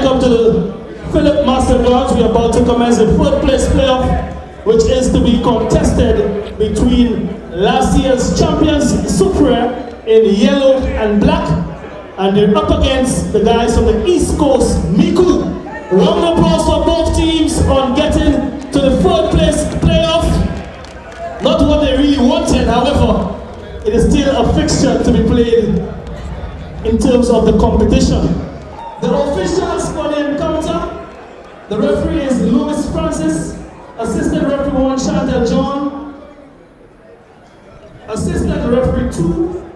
welcome to the Philip Master Lodge. We are about to commence the third place playoff, which is to be contested between last year's champions, SOUFRIERE, in yellow and black, and they're up against the guys from the East Coast, MICOUD. Round of applause for both teams on getting to the third place playoff. Not what they really wanted, however, it is still a fixture to be played in terms of the competition. The officials for the encounter, the referee is Louis Francis, assistant referee 1 Chantal John, assistant referee 2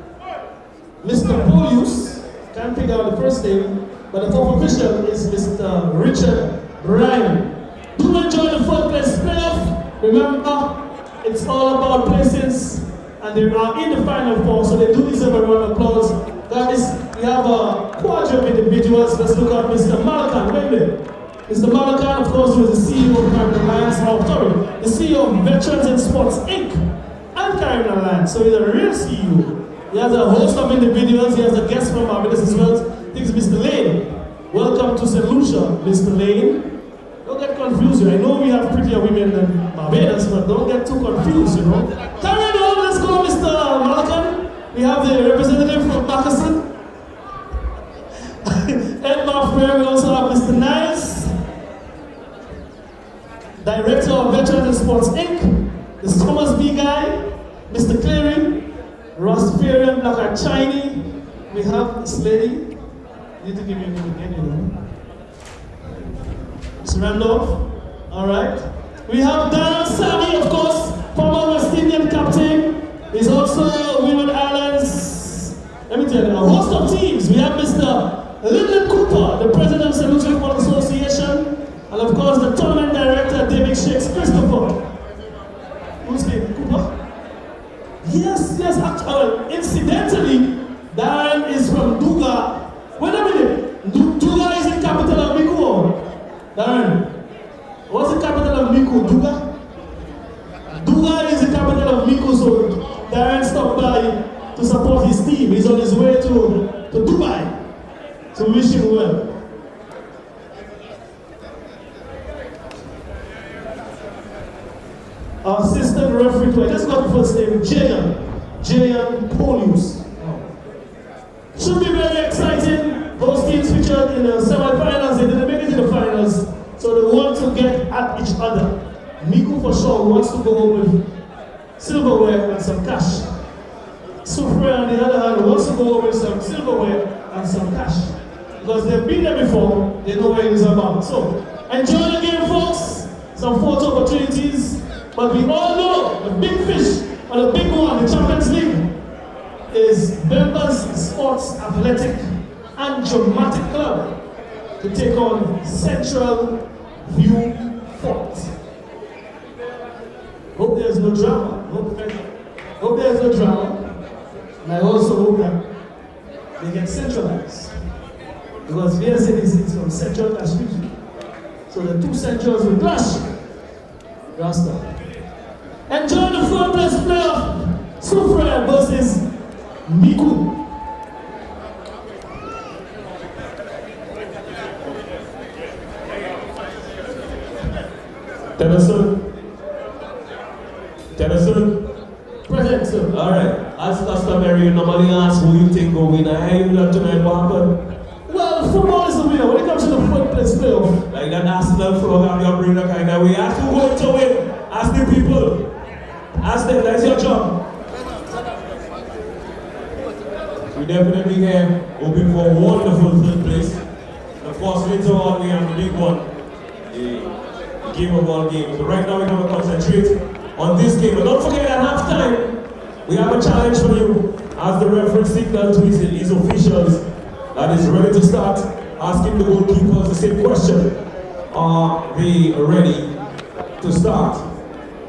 Mr. Polius, can't figure out the first name, but the top official is Mr. Richard Bryan. Do enjoy the third place playoff. Remember, it's all about placings, and they are in the final four, so they do deserve a round of applause. Guys, we have a quadra of individuals. Let's look at Mr. Malakan. Wait a minute. Mr. Malakan, of course, who is the CEO of Caribbean Alliance, the CEO of Veterans in Sports Inc. and Caribbean Alliance. So he's a real CEO. He has a host of individuals. He has a guest from Barbados as well. I think it's Mr. Lane. Welcome to St. Lucia, Mr. Lane. Don't get confused. I know we have prettier women than Barbados, but don't get too confused, you know. Carry on, let's go, Mr. Malakan. We have the representative from Pakistan. Edmar Frere, we also have Mr. Niles, Director of Veterans and Sports Inc. The Thomas B guy, Mr. Cleary, Rastafarian Black Chinese. We have this lady. You need to give me a name again, you know. Mr. Randolph. Alright. We have Daniel Sami, of course, former West Indian captain. He's also Women Islands. Let me tell you, a host of teams. We have Mr. Lyndon Cooper, the president of St. Lucia Football Association, and of course the tournament director, David Shakes Christopher. Who's name? Cooper? Yes, actually, incidentally, Darren is from Duga. Wait a minute, Duga is the capital of MICOUD. Darren, what's the capital of MICOUD? Duga? Duga is the capital of MICOUD, so Darren stopped by to support his team. He's on his way to Dubai. So wish him well. Our assistant referee, I just got the first name, Jayan Polius. Should be very exciting. Those teams featured in the semi-finals, they didn't make it to the finals, so they want to get at each other. MICOUD for sure wants to go home with silverware and some cash. SOUFRIERE on the other hand wants to go home with some silverware and some cash. Because they've been there before, they know what it is about. So, enjoy the game, folks. Some photo opportunities. But we all know the big fish, or the big one, the Champions League, is Members Sports Athletic and Dramatic Club to take on Central View Fort. Hope there's no drama. Hope there's no drama. And I also hope that they get centralized. Because VSN is from Central Cash region. So the two centrals will clash. Rasta. Enjoy the third place playoff. SOUFRIERE versus MICOUD. Tennyson. Present, sir. Alright. As customary, you normally ask who you think will win. I hear you that tonight, what happened? Well, football is the winner. When it comes to the third place playoff. Like that Arsenal program, you bring that kind of way. Ask who going to win. Ask the people. Ask them, that's your job. We definitely here hoping for a wonderful third place. Of course, later on we have the big one, the game of all games. But right now we're going to concentrate on this game. But don't forget at halftime, we have a challenge for you. As the referee signal to his officials that is ready to start, asking the goalkeepers the same question. Are they ready to start?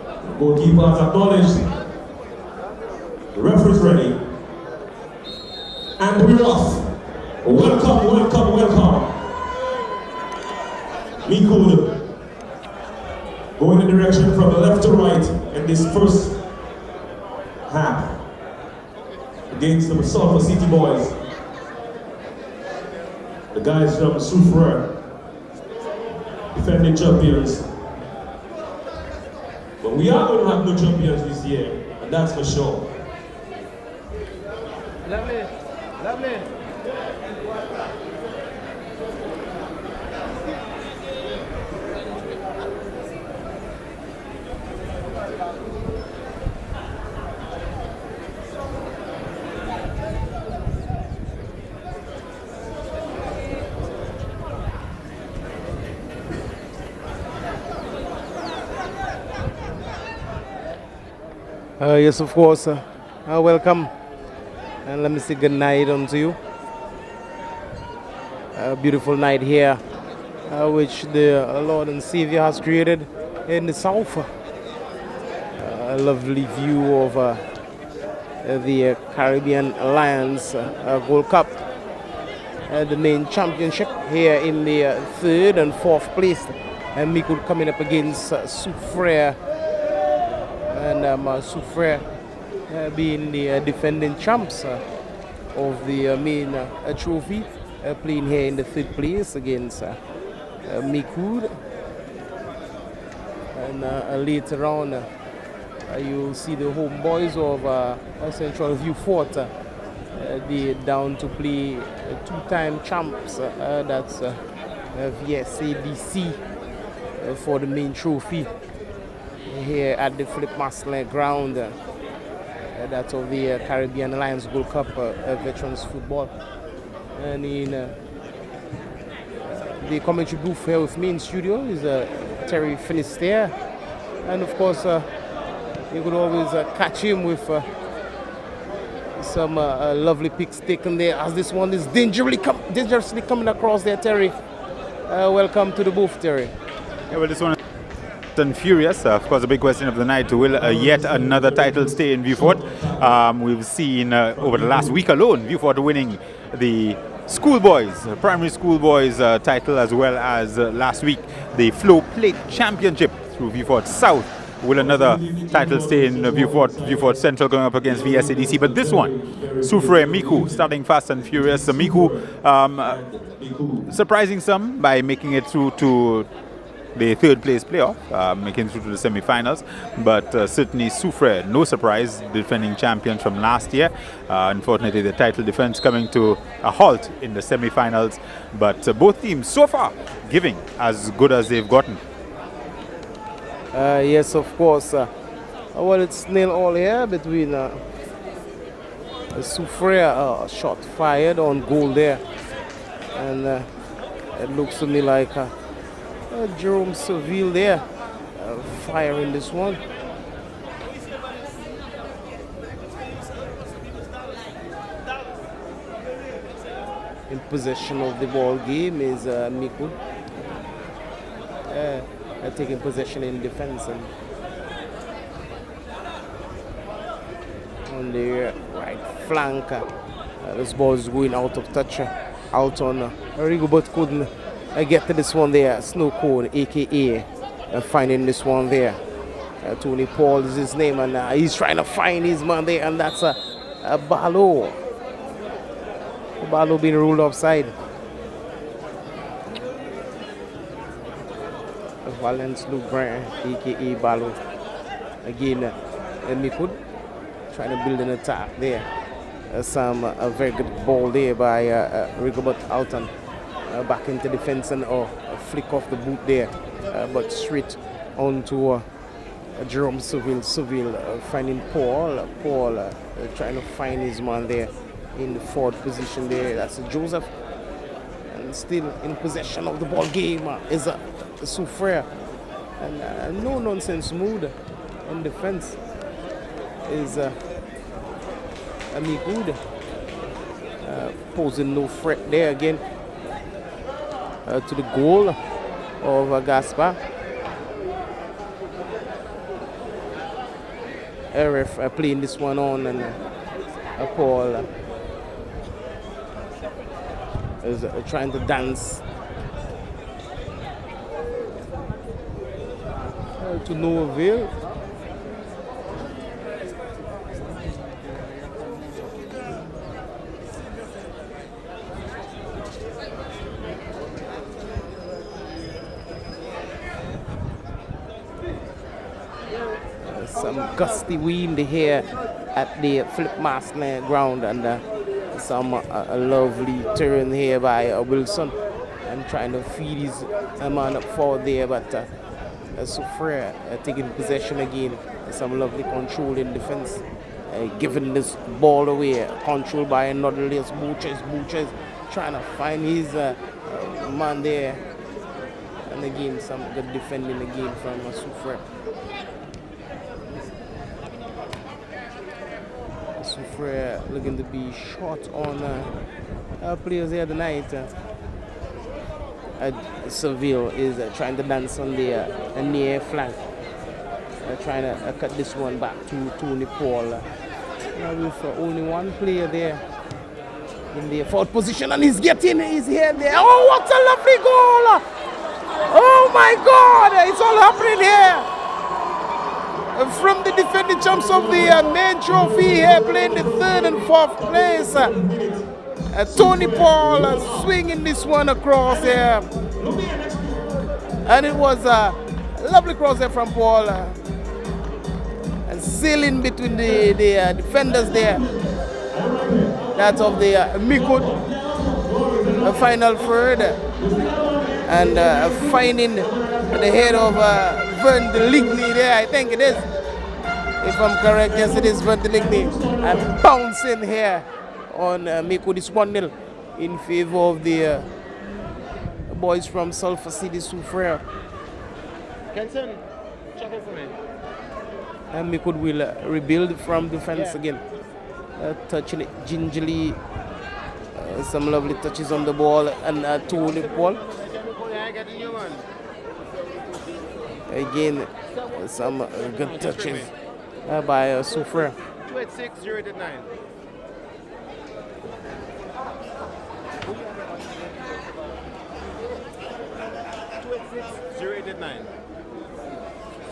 The goalkeeper has acknowledged. The referee is ready. And we're off. Welcome. MICOUD going in the direction from left to right in this first half against the Sulphur City boys. The guys from SOUFRIERE defending champions. But we are going to have no champions this year, and that's for sure. Lovely. Yes, of course. Welcome. And let me say good night unto you. A beautiful night here, which the Lord and Savior has created in the south. A lovely view of the Caribbean Lions Gold Cup, the main championship here in the third and fourth place. And MICOUD coming up against SOUFRIERE, and SOUFRIERE being the defending champs of the main trophy, playing here in the third place against MICOUD. And later on, you'll see the homeboys of Central Vieux-Fort. They down to play two-time champs. That's VSABC for the main trophy here at the Philip Maslin ground. That's of the Caribbean Lions Gold Cup Veterans Football. And in the commentary booth here with me in studio is Terry Finisterre. And of course, you could always catch him with some lovely picks taken there, as this one is dangerously coming across there, Terry. Welcome to the booth, Terry. Yeah, well, this one and furious. Of course, the big question of the night, will yet another title stay in Vieux-Fort? We've seen over the last week alone, Vieux-Fort winning the primary schoolboys title, as well as last week the Flow Plate Championship through Vieux-Fort South. Will another title stay in Vieux-Fort Central going up against VSADC? But this one, SOUFRIERE MICOUD, starting fast and furious. MICOUD surprising some by making it through to the third place playoff, making it through to the semi-finals, but certainly SOUFRIERE, no surprise, defending champions from last year. Unfortunately, the title defense coming to a halt in the semi-finals, but both teams so far giving as good as they've gotten. Yes, of course. Well, it's nil all here between SOUFRIERE, shot fired on goal there, and it looks to me like Jerome Seville there firing this one. In possession of the ball game is MICOUD. Taking possession in defense, and on the right flank, this ball is going out of touch, out on Rigo, but couldn't get to this one there. Snow Cone, aka finding this one there. Tony Paul is his name, and he's trying to find his man there, and that's a Barlow. Barlow being ruled offside. Valence Lubrun, aka Barlow. Again, MICOUD trying to build an attack there. A very good ball there by Rigobert Alton. Back into defense, and a flick off the boot there, but straight onto Jerome Seville. Finding Paul. Trying to find his man there in the forward position there. That's Joseph. And still in possession of the ball game is SOUFRIERE. And no nonsense mood in defense is MICOUD. Posing no threat there again. To the goal of Gaspar. RF playing this one on, and Paul is trying to dance to no avail. some gusty wind here at the flip maskland ground, and some a lovely turn here by Wilson, and trying to feed his man up forward there, but SOUFRIERE taking possession again. Some lovely control in defense, giving this ball away, controlled by another Butchers trying to find his man there, and again some good defending again from SOUFRIERE. SOUFRIERE looking to be short on players here tonight. Seville is trying to dance on the near flank, trying to cut this one back to Tony Paul. With only one player there in the fourth position, and he's getting his head there. Oh, what a lovely goal! Oh my God, it's all happening here. From the defending champs of the main trophy here, playing the third and fourth place. Tony Paul swinging this one across here. And it was a lovely cross there from Paul. And sailing between the defenders there. That of the MICOUD, final third. And finding the head of Van de Ligny there, I think it is. If I'm correct, yes it is Van de Ligny. And bouncing here on MICOUD is 1-0 in favor of the boys from Sulphur City SOUFRIERE. Kenson, check it for me. And MICOUD will rebuild from defense again. Touching it gingerly. Some lovely touches on the ball, and Tony Paul. Again, some good touches by SOUFRIERE. 286-089. 089.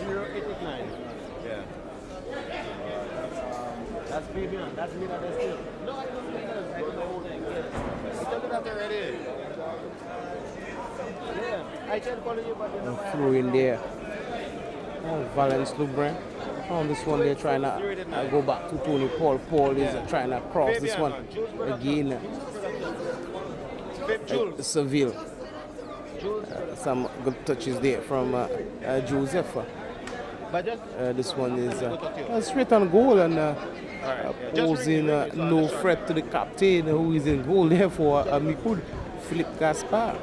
089. Yeah. That's premium. That's me. That's still. No, I don't think that's the whole thing. I told you that already. Yeah. I can call you, but through in there. Valence Lubrin. On this one, they're trying to go back to Tony Paul. Paul is trying to cross this one again. Seville. Some good touches there from Joseph. This one is straight on goal, and posing no threat to the captain, who is in goal there for MICOUD, Philippe Gaspard.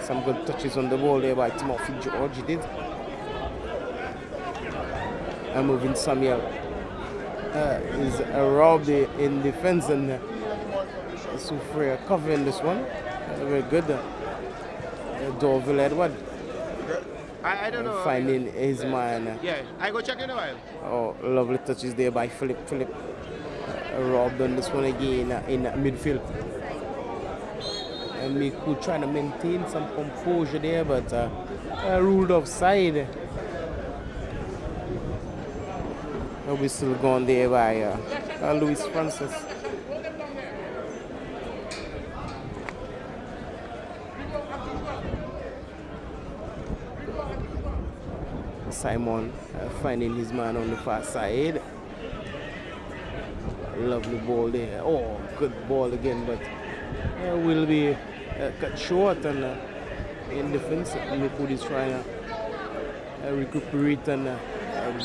Some good touches on the ball there by Timothy George, he did. And moving Samuel is robbed in defense, and SOUFRIERE covering this one. Very good. Dorville Edward. I don't know. Finding his man. Yeah, I go check in a while. Oh, lovely touches there by Philip. Robbed on this one again in midfield. And MICOUD trying to maintain some composure there, but ruled offside. A whistle gone there by Luis Francis. Simon finding his man on the far side. Lovely ball there. Oh, good ball again, but will be cut short, and in defense, MICOUD is trying to recuperate and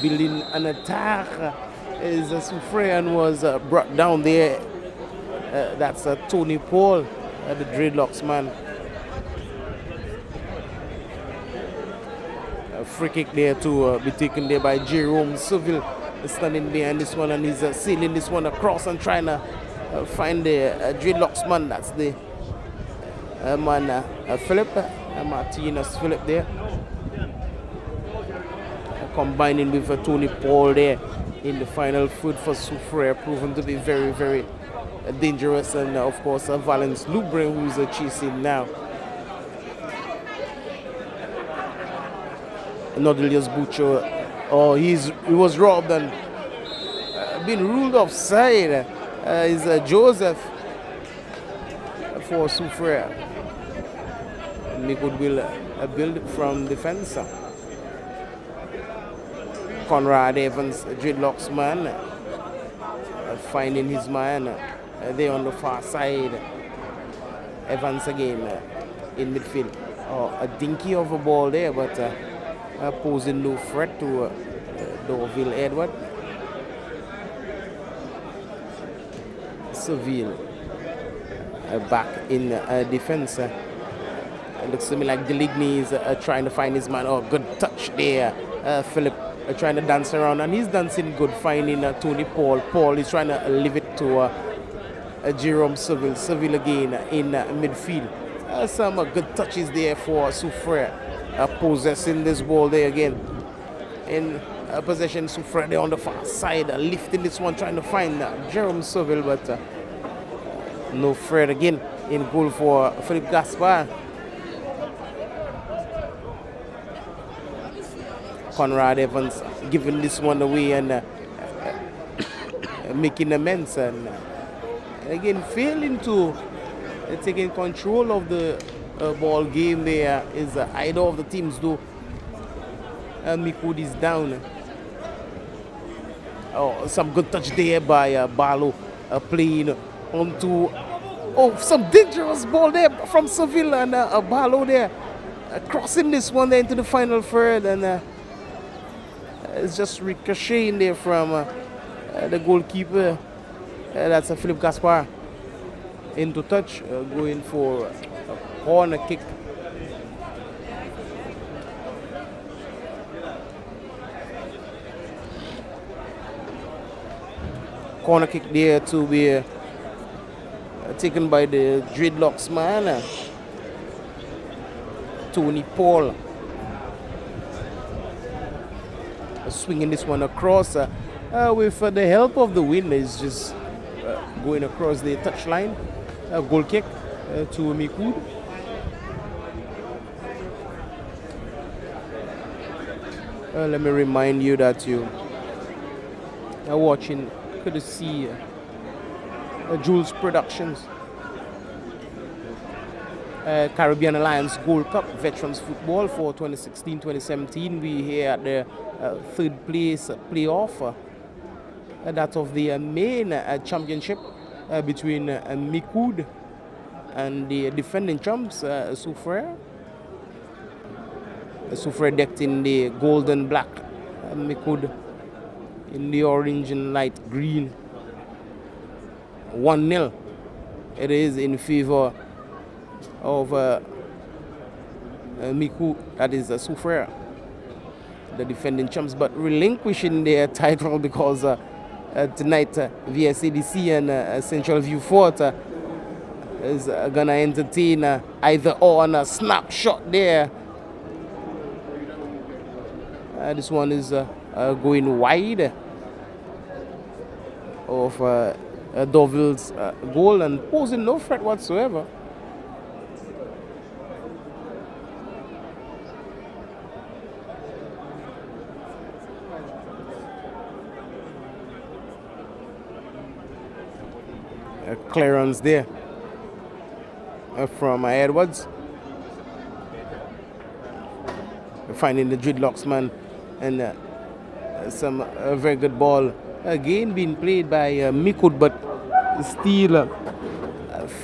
building an attack. As SOUFRIERE was brought down there. That's Tony Paul, the dreadlocks man. A free kick there to be taken there by Jerome Seville, standing behind this one, and he's sailing this one across and trying to find the dreadlocks man. That's the man Philip, Martinez Philip there. Combining with Tony Paul there in the final third for SOUFRIERE, proven to be very, very dangerous, and of course Valence Lubrin, who's chasing now. Nodelius Butcher, oh, he was robbed and been ruled offside. Is Joseph for SOUFRIERE. MICOUD will build from defense. Conrad Evans, Dreadlocks man, finding his man there on the far side. Evans again in midfield. A dinky of a ball there, but posing no threat to Dorville Edward. Seville back in defense. It looks to me like Deligny is trying to find his man. Oh, good touch there. Philip trying to dance around, and he's dancing good, finding Tony Paul. Paul is trying to leave it to Jerome Seville. Seville again in midfield. Some good touches there for SOUFRIERE. Possessing this ball there again. In possession, SOUFRIERE there on the far side, lifting this one, trying to find Jerome Seville, but no threat again in goal for Philippe Gaspard. Conrad Evans giving this one away and making amends, and again failing to taking control of the ball game there is either of the teams, though. MICOUD is down. Oh, some good touch there by Barlow, playing onto some dangerous ball there from Seville, and Barlow there crossing this one there into the final third, and it's just ricocheting there from the goalkeeper. That's Philippe Gaspard into touch, going for a corner kick. Corner kick there to be taken by the Dreadlocks man, Tony Paul. Swinging this one across with the help of the wind, is just going across the touchline. Goal kick to MICOUD. Let me remind you that you are watching courtesy Jules Productions, Caribbean Alliance Gold Cup Veterans Football for 2016-2017. We here at the third place playoff, that of the main championship between MICOUD and the defending champs, SOUFRIERE. SOUFRIERE decked in the gold and black, MICOUD in the orange and light green. 1-0 it is in favor of MICOUD, that is SOUFRIERE, the defending champs, but relinquishing their title because tonight VSADC and Central View Fort is gonna entertain either or on a snapshot there. This one is going wide of Dorville's goal and posing no threat whatsoever. Clearance there from Edwards, finding the Dreadlocks man, and some very good ball again being played by MICOUD, but still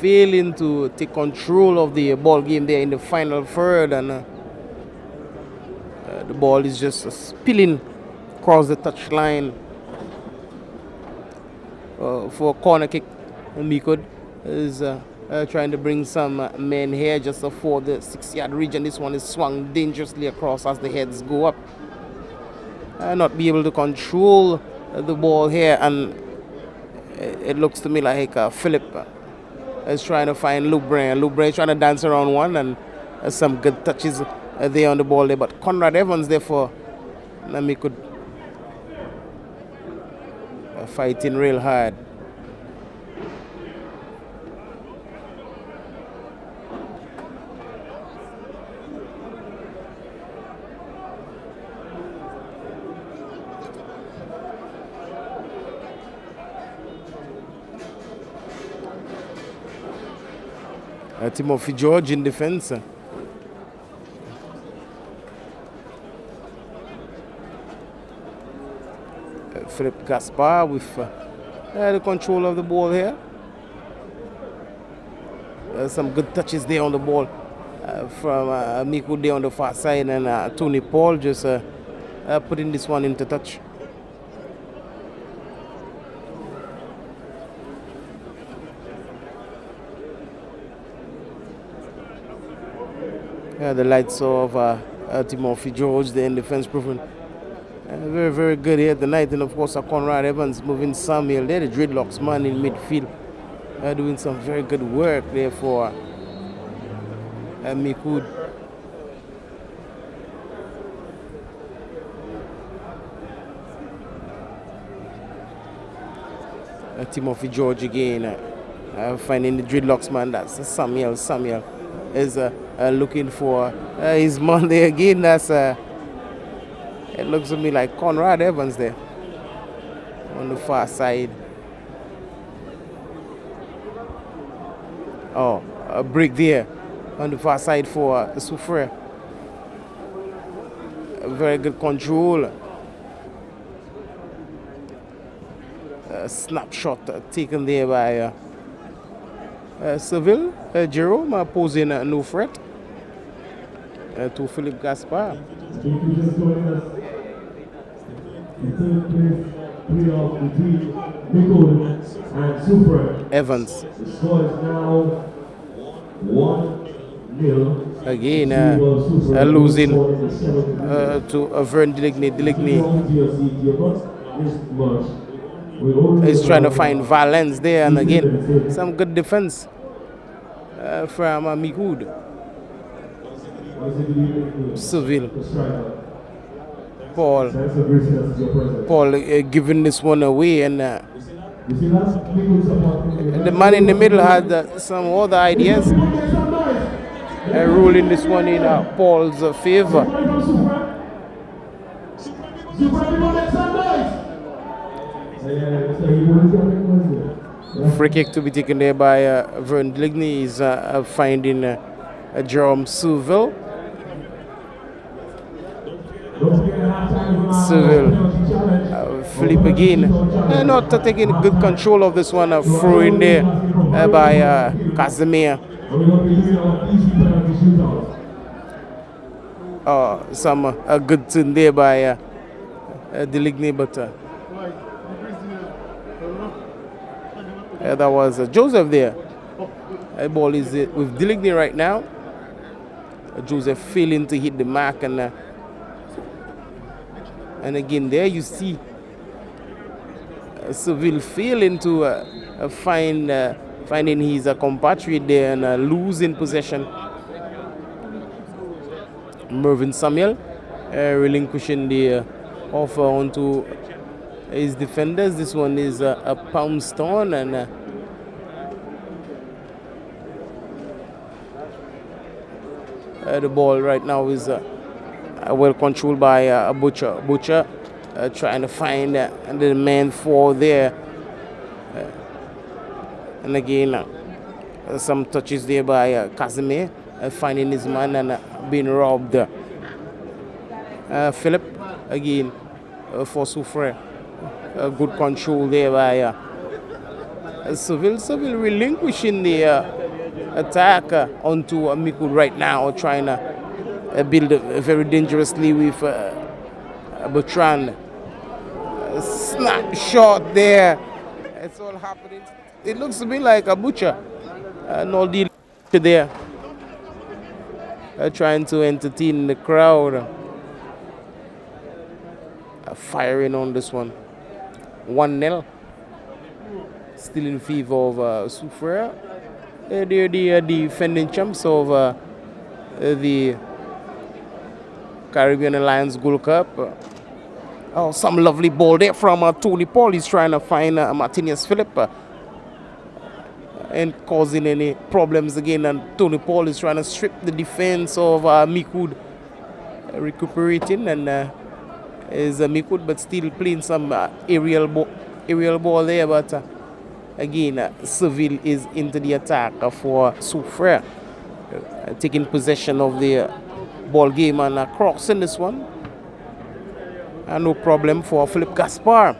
failing to take control of the ball game there in the final third, and the ball is just spilling across the touchline for a corner kick. MICOUD is trying to bring some men here just for the 6-yard region. This one is swung dangerously across as the heads go up. Not be able to control the ball here, and it looks to me like Philip is trying to find Loubrain. Loubrain is trying to dance around one, and some good touches there on the ball there, but Conrad Evans there for MICOUD fighting real hard. Timothy George in defense. Philip Gaspar with the control of the ball here. Some good touches there on the ball from MICOUD there on the far side, and Tony Paul just putting this one into touch. The lights of Timothy George there in defense proven very, very good here tonight. And of course, Conrad Evans moving Samuel there, the dreadlocks man in midfield, doing some very good work there for MICOUD. Timothy George again, finding the dreadlocks man. That's Samuel. Samuel is looking for his man there again. That's it looks to me like Conrad Evans there on the far side. Oh, a break there on the far side for SOUFRIERE. Very good control. A snapshot taken there by Seville. Jerome posing no threat to Philip Gaspar. Evans. The score is now 1-0. Again, losing to Vern Deligny. Deligny is trying to find Valence there, and again, some good defense from MICOUD. Seville. Paul giving this one away, and the man in the middle had some other ideas, ruling this one in Paul's favor. Free kick to be taken there by Vern Deligny. Is finding Jerome Seville. Seville, flip again, not taking good control of this one, throw in there by Casimir. Some good thing there by Deligny, but that was Joseph there. The ball is with Deligny right now. Joseph failing to hit the mark, and again there you see Seville failing to finding his compatriot there and losing possession. Mervyn Samuel relinquishing the offer onto his defenders. This one is a Poundstone, and the ball right now is well controlled by Butcher. Butcher trying to find the man for there. And again, some touches there by Casimir, finding his man and being robbed. Philip again for SOUFRIERE. Good control there by Seville. Seville relinquishing the attack onto MICOUD right now, trying to build very dangerously with Bertrand. Snap shot there. It's all happening. It looks to me like a Butcher. No deal there. Trying to entertain the crowd. Firing on this one. 1-0. Still in favor of SOUFRIERE. They're the defending champs of the Caribbean Alliance Gold Cup. Oh, some lovely ball there from Tony Paul. He's trying to find Martinez Philip and causing any problems again. And Tony Paul is trying to strip the defense of MICOUD, recuperating, and is MICOUD, but still playing some aerial ball there. But again, Seville is into the attack for SOUFRIERE, taking possession of the ball game and crossing this one. No problem for Philip Gaspar.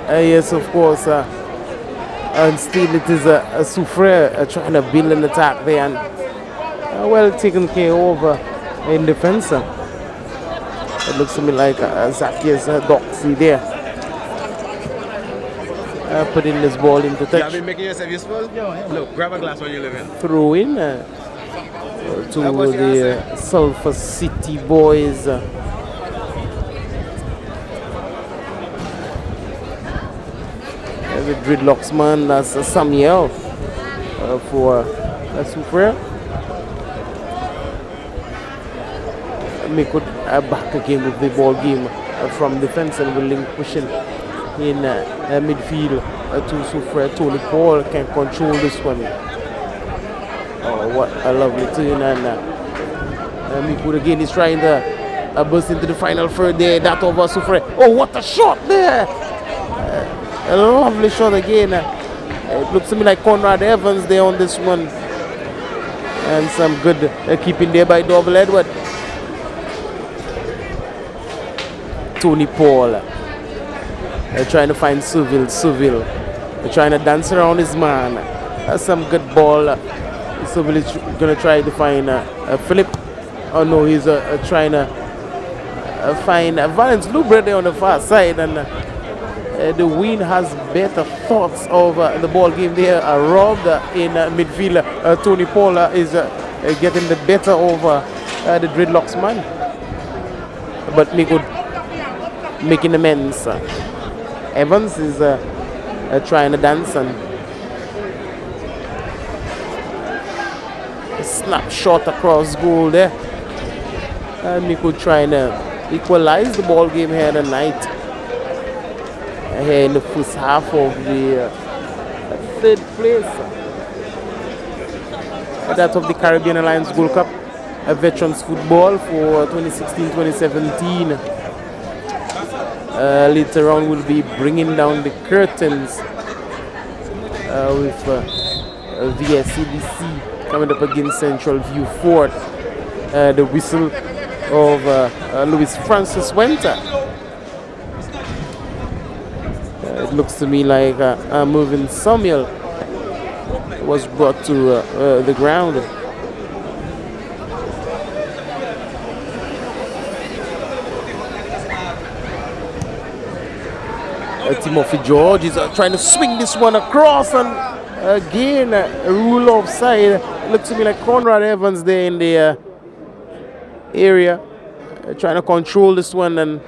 Yes, of course. And still it is a SOUFRIERE trying to build an attack there and well taken care of in defense. It looks to me like Zacchaeus Doxy there. Putting this ball into touch. You have been making yourself useful? Look, grab a glass when you live in. Throw in to the Sulphur City boys. The dreadlocks man, that's Samuel for SOUFRIERE. MICOUD back again with the ball game from defense and relinquishing in midfield to SOUFRIERE. Tony Paul can control this one. Oh, what a lovely turn, and MICOUD again is trying to burst into the final third there. That over SOUFRIERE. Oh, what a shot there! A lovely shot again. It looks to me like Conrad Evans there on this one. And some good keeping there by Double Edward. Tony Paul trying to find Seville. Trying to dance around his man. Some good ball. Seville is going to try to find Philip. Oh no, he's trying to find Valence Lubre there on the far side. And the Wien has better thoughts of the ball game there. Robbed in midfield. Tony Paul is getting the better over the dreadlocks man. But MICOUD making amends. Evans is trying to dance and snapshot across goal there. MICOUD trying to equalize the ball game here tonight. Here in the first half of the third place. That of the Caribbean Alliance Gold Cup, Veterans Football for 2016-2017. Later on we'll be bringing down the curtains with VSCDC coming up against Central View Fort. The whistle of Louis Francis Winter. It looks to me like Mervyn Samuel was brought to the ground. Timothy George is trying to swing this one across, and again rule offside. Looks to me like Conrad Evans there in the area trying to control this one, and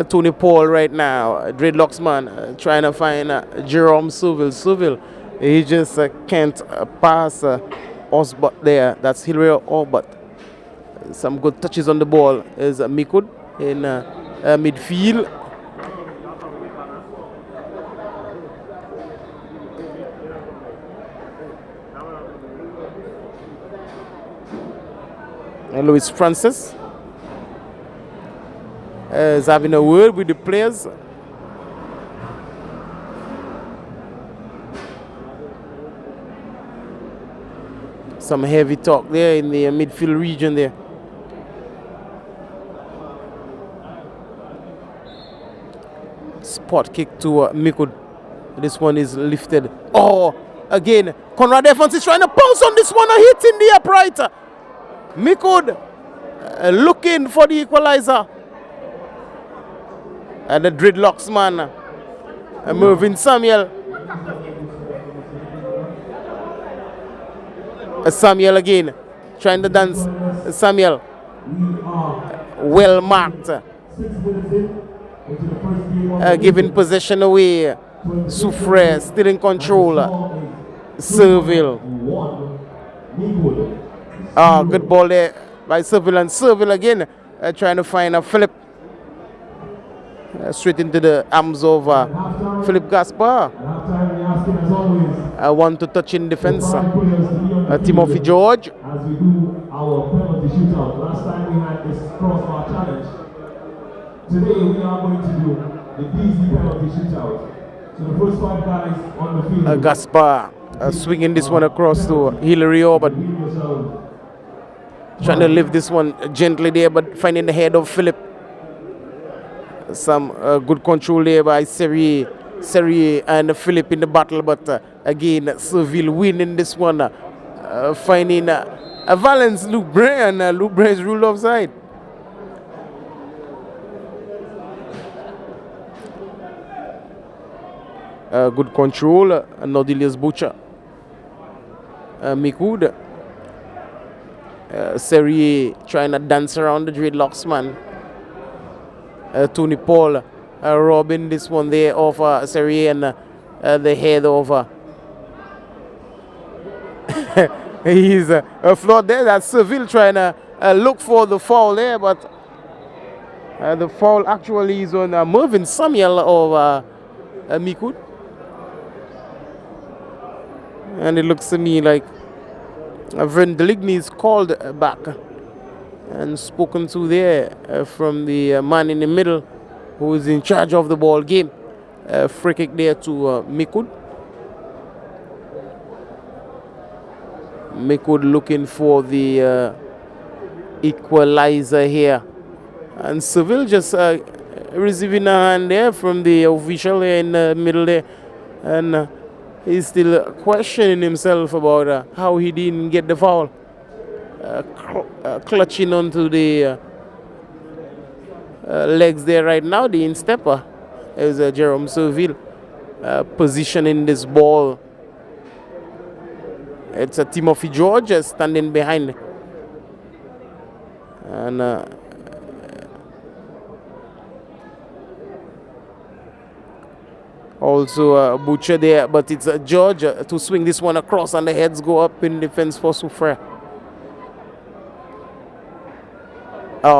Tony Paul right now, dreadlocks man, trying to find Jerome Seville. He just can't pass Osbot there. That's Hilary Osbot. Some good touches on the ball is MICOUD in midfield. And Louis Francis is having a word with the players. Some heavy talk there in the midfield region there. Spot kick to MICOUD. This one is lifted. Oh, again, Conrad Evans is trying to pounce on this one and hit in the upright. MICOUD looking for the equalizer. And the dreadlocks man, Mervyn Samuel. Samuel again, trying to dance. Samuel, well marked. Giving possession away. SOUFRIERE still in control. Seville. Good ball there by Seville, and Seville again trying to find a Philip. Straight into the arms of Philip Gaspar. One to touch in defense. Timothy George. As we do our penalty shootout. Last time we had this crossbar challenge. Today we are going to do the DZ penalty shootout. So the first 5 guys on the field. Gaspar swinging this one across to Hilary Orban. Trying to lift this one gently there, but finding the head of Philip. Some good control there by Serrier and Philip in the battle, but again, Seville winning this one, finding a Valence Loubrain, and Loubrain's ruled offside. Good control, Nordelius Butcher. MICOUD. Serrier trying to dance around the dreadlocks man. Tony Paul robbing this one there of Serrier and the head over. He's flawed there. That's Seville trying to look for the foul there, but the foul actually is on Mervyn Samuel of MICOUD. And it looks to me like Vern Deligny is called back and spoken to there from the man in the middle who is in charge of the ball game. Free kick there to MICOUD. MICOUD looking for the equalizer here. And Seville just receiving a hand there from the official there in the middle there. And he's still questioning himself about how he didn't get the foul. Clutching onto the legs there right now. The instepper is Jerome Seville positioning this ball. It's Timothy George standing behind. And also Butcher there, but it's George to swing this one across, and the heads go up in defense for SOUFRIERE.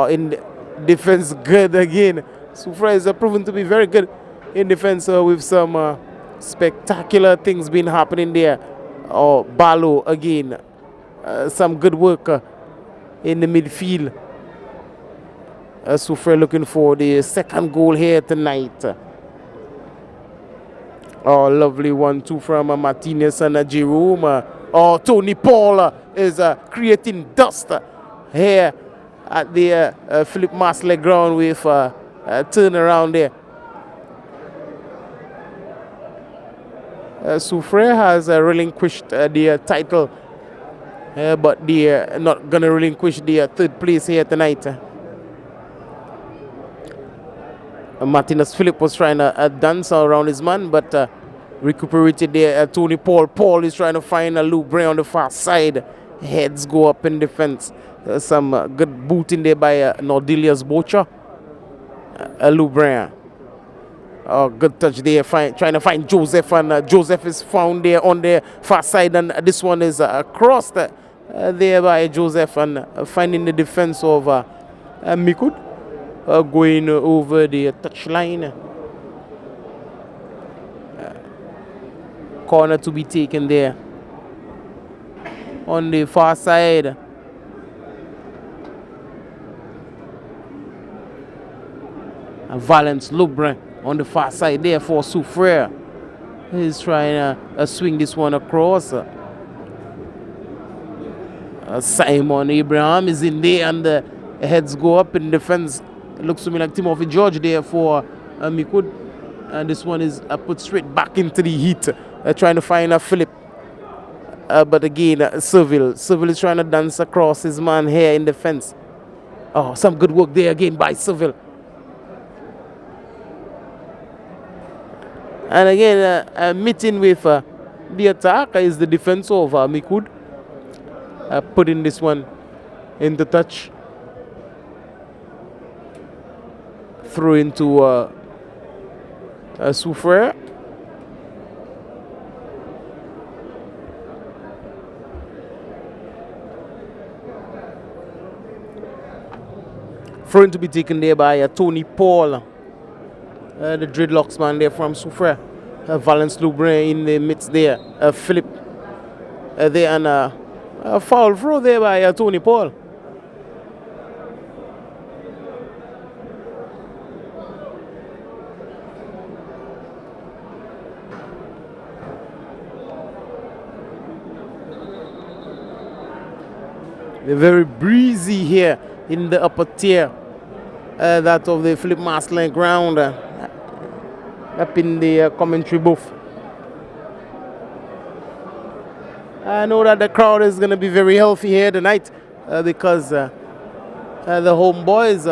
In defense, good again. SOUFRIERE is proven to be very good in defense with some spectacular things been happening there. Balo again, some good work in the midfield. SOUFRIERE looking for the second goal here tonight. Lovely 1-2 from Martinez and Jerome. Tony Paul is creating dust here at the Philip Masley ground with a turnaround there. SOUFRIERE has relinquished the title, but they're not going to relinquish the third place here tonight. Martinez Philip was trying to dance around his man, but recuperated there. Tony Paul. Paul is trying to find a Loubrain on the far side. Heads go up in defense. Some good booting there by Nordelius Butcher. Loubrain. Good touch there. Trying to find Joseph, and Joseph is found there on the far side, and this one is crossed there by Joseph, and finding the defense of MICOUD. Going over the touchline. Corner to be taken there on the far side. Valence Loubrain on the far side there for SOUFRIERE. He's trying to swing this one across. Simon Abraham is in there, and the heads go up in defense. It looks to me like Timothy George there for MICOUD. And this one is put straight back into the heat. Trying to find a Philip. But again, Seville is trying to dance across his man here in defense. Some good work there again by Seville. And again, meeting with the attack is the defense of MICOUD. Putting this one into touch. Through into SOUFRIERE. Thrown to be taken there by Tony Paul, the dreadlocks man there from SOUFRIERE. Valence Loubrain in the midst there. Philip there, and a foul throw there by Tony Paul. They're very breezy here in the upper tier that of the Philip Marsland ground up in the commentary booth. I know that the crowd is going to be very healthy here tonight because the homeboys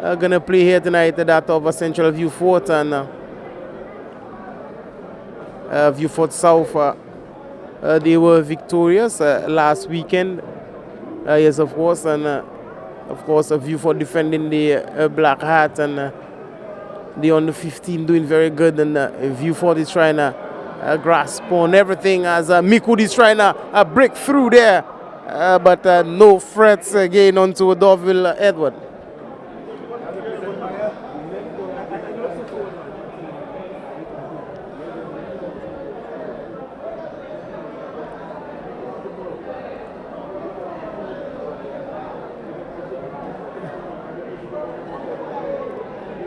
are going to play here tonight at that of Central View Fort and View Fort South. They were victorious last weekend, yes, of course, and of course, View Fort defending the Black Hat and the under 15 doing very good, and View Fort is trying to grasp on everything as MICOUD is trying to break through there, but no threats again onto Dorville Edward.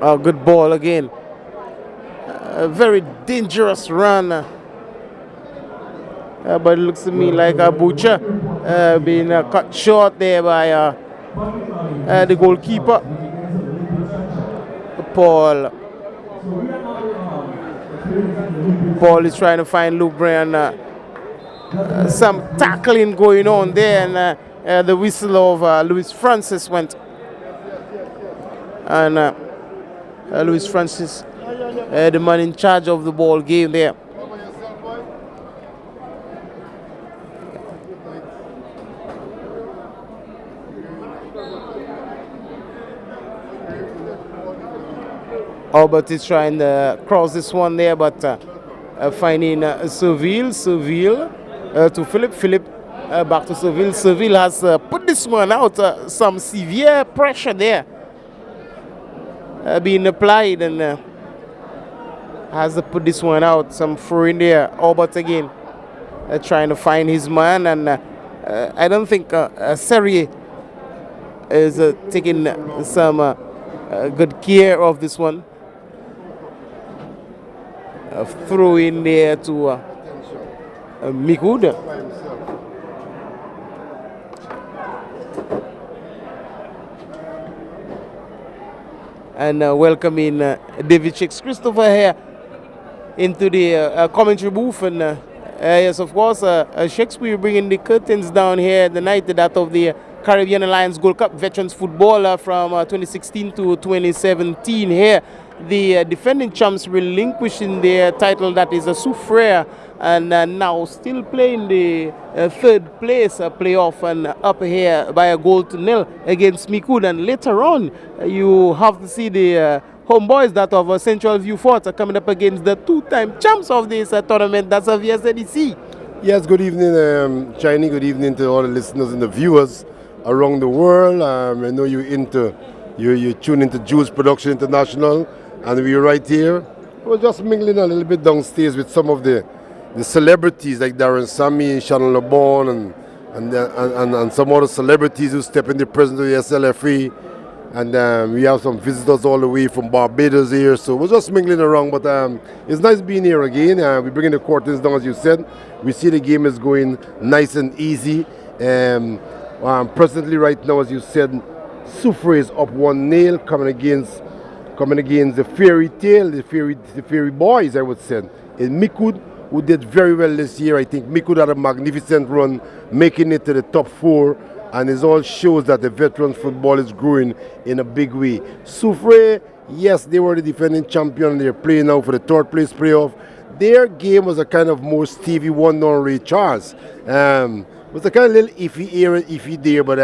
A good ball again. A very dangerous run. But it looks to me like a butcher being cut short there by the goalkeeper, Paul. Paul is trying to find Lubrian. Some tackling going on there, and the whistle of Louis Francis went. And Louis Francis, the man in charge of the ball game there. Albert is trying to cross this one there, but finding Seville to Philip, back to Seville. Seville has put this one out, some severe pressure there being applied, and has to put this one out, some throw in there. Albert again trying to find his man, and I don't think Serrier is taking some good care of this one. Throw in there to MICOUD. And welcoming David Chicks Christopher here into the commentary booth. And yes, of course, Shakespeare bringing the curtains down here the night that of the Caribbean Alliance Gold Cup Veterans Football from 2016 to 2017 here. The defending champs relinquishing their title, that is a SOUFRIERE, and now still playing the third place playoff and up here by a goal to nil against MICOUD. And later on, you have to see the homeboys that of Central View Fort are coming up against the two-time champs of this tournament, that's of VSADC. Yes, good evening, Chinese. Good evening to all the listeners and the viewers around the world. I know you tune into Jules Production International, and we're right here. We're just mingling a little bit downstairs with some of the celebrities like Darren Sammy, Shannon LeBon, and some other celebrities who step in the presence of the SLFE. And we have some visitors all the way from Barbados here, so we're just mingling around. But it's nice being here again. We're bringing the curtains down, as you said. We see the game is going nice and easy. Presently, right now, as you said, SOUFRIERE is up 1-0, coming against the Fairy Tale, the Fairy Boys, I would say. In MICOUD, who did very well this year. I think MICOUD had a magnificent run, making it to the top 4. And it all shows that the veterans football is growing in a big way. SOUFRIERE, yes, they were the defending champion. They're playing now for the third place playoff. Their game was a kind of more Stevie Wonder and Ray Charles. It was a kind of little iffy there, but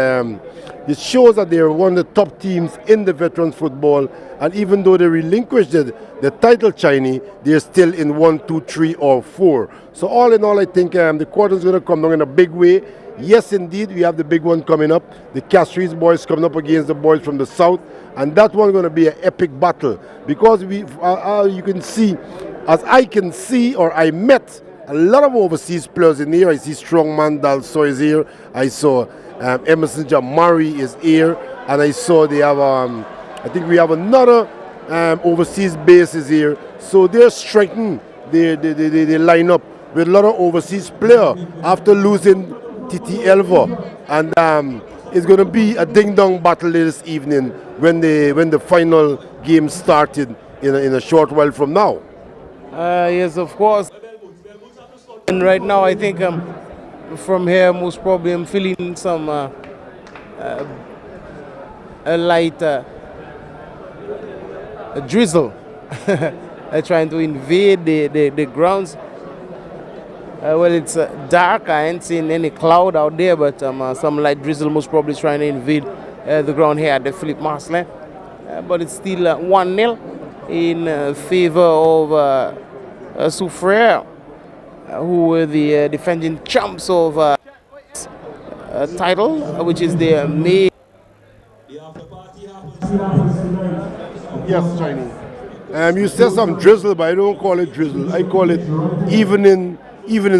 it shows that they're one of the top teams in the veterans football. And even though they relinquished the title, Chinese, they're still in 1, 2, 3, or 4. So all in all, I think the quarter's going to come down in a big way. Yes, indeed, we have the big one coming up. The Castries boys coming up against the boys from the south. And that one's going to be an epic battle. Because you can see, as I can see, or I met a lot of overseas players in here. I see Strongman Dalso is here. I saw Emerson Jamari is here. And I saw they have, I think we have another overseas base is here. So they're strengthening the lineup with a lot of overseas players after losing Titi Elva. And it's going to be a ding-dong battle this evening when the final game started in a short while from now. Yes, of course. And right now, I think from here, most probably I'm feeling some a light drizzle trying to invade the grounds. Well, it's dark. I ain't seen any cloud out there, but some light drizzle most probably trying to invade the ground here at the Philip Marsland. But it's still 1-0 in favor of SOUFRIERE, who were the defending champs of title, which is their main. Yes, Chinese. You said some drizzle, but I don't call it drizzle. I call it evening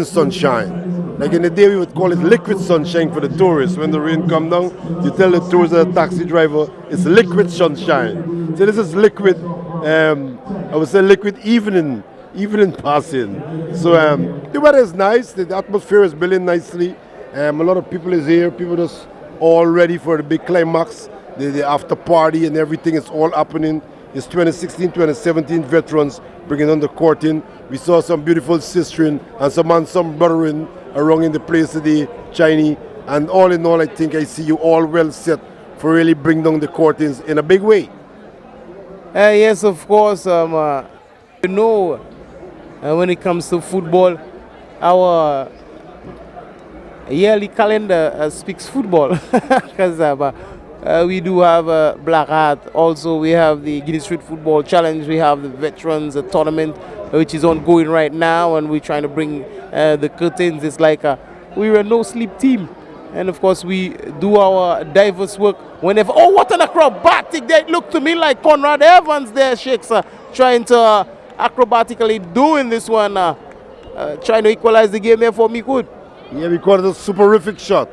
sunshine. Like in the day, we would call it liquid sunshine for the tourists. When the rain come down, you tell the tourist or the taxi driver it's liquid sunshine. So this is liquid. I would say liquid evening passing. So the weather is nice. The atmosphere is building nicely. A lot of people is here. People just all ready for the big climax. The after party and everything is all happening. It's 2016, 2017 veterans bringing on the court in. We saw some beautiful sistering and some brothering around in the place today, Chinese. And all in all, I think I see you all well set for really bring down the curtains in a big way. Yes, of course. When it comes to football, our yearly calendar speaks football because we do have Black Hat. Also, we have the Guinea Street Football Challenge. We have the Veterans Tournament, which is ongoing right now, and we're trying to bring the curtains. It's like we're a no-sleep team. And, of course, we do our diverse work whenever. Oh, what an acrobatic! They look to me like Conrad Evans there, Shakes, trying to acrobatically doing this one, trying to equalize the game here for MICOUD. Yeah, we call it a superific shot.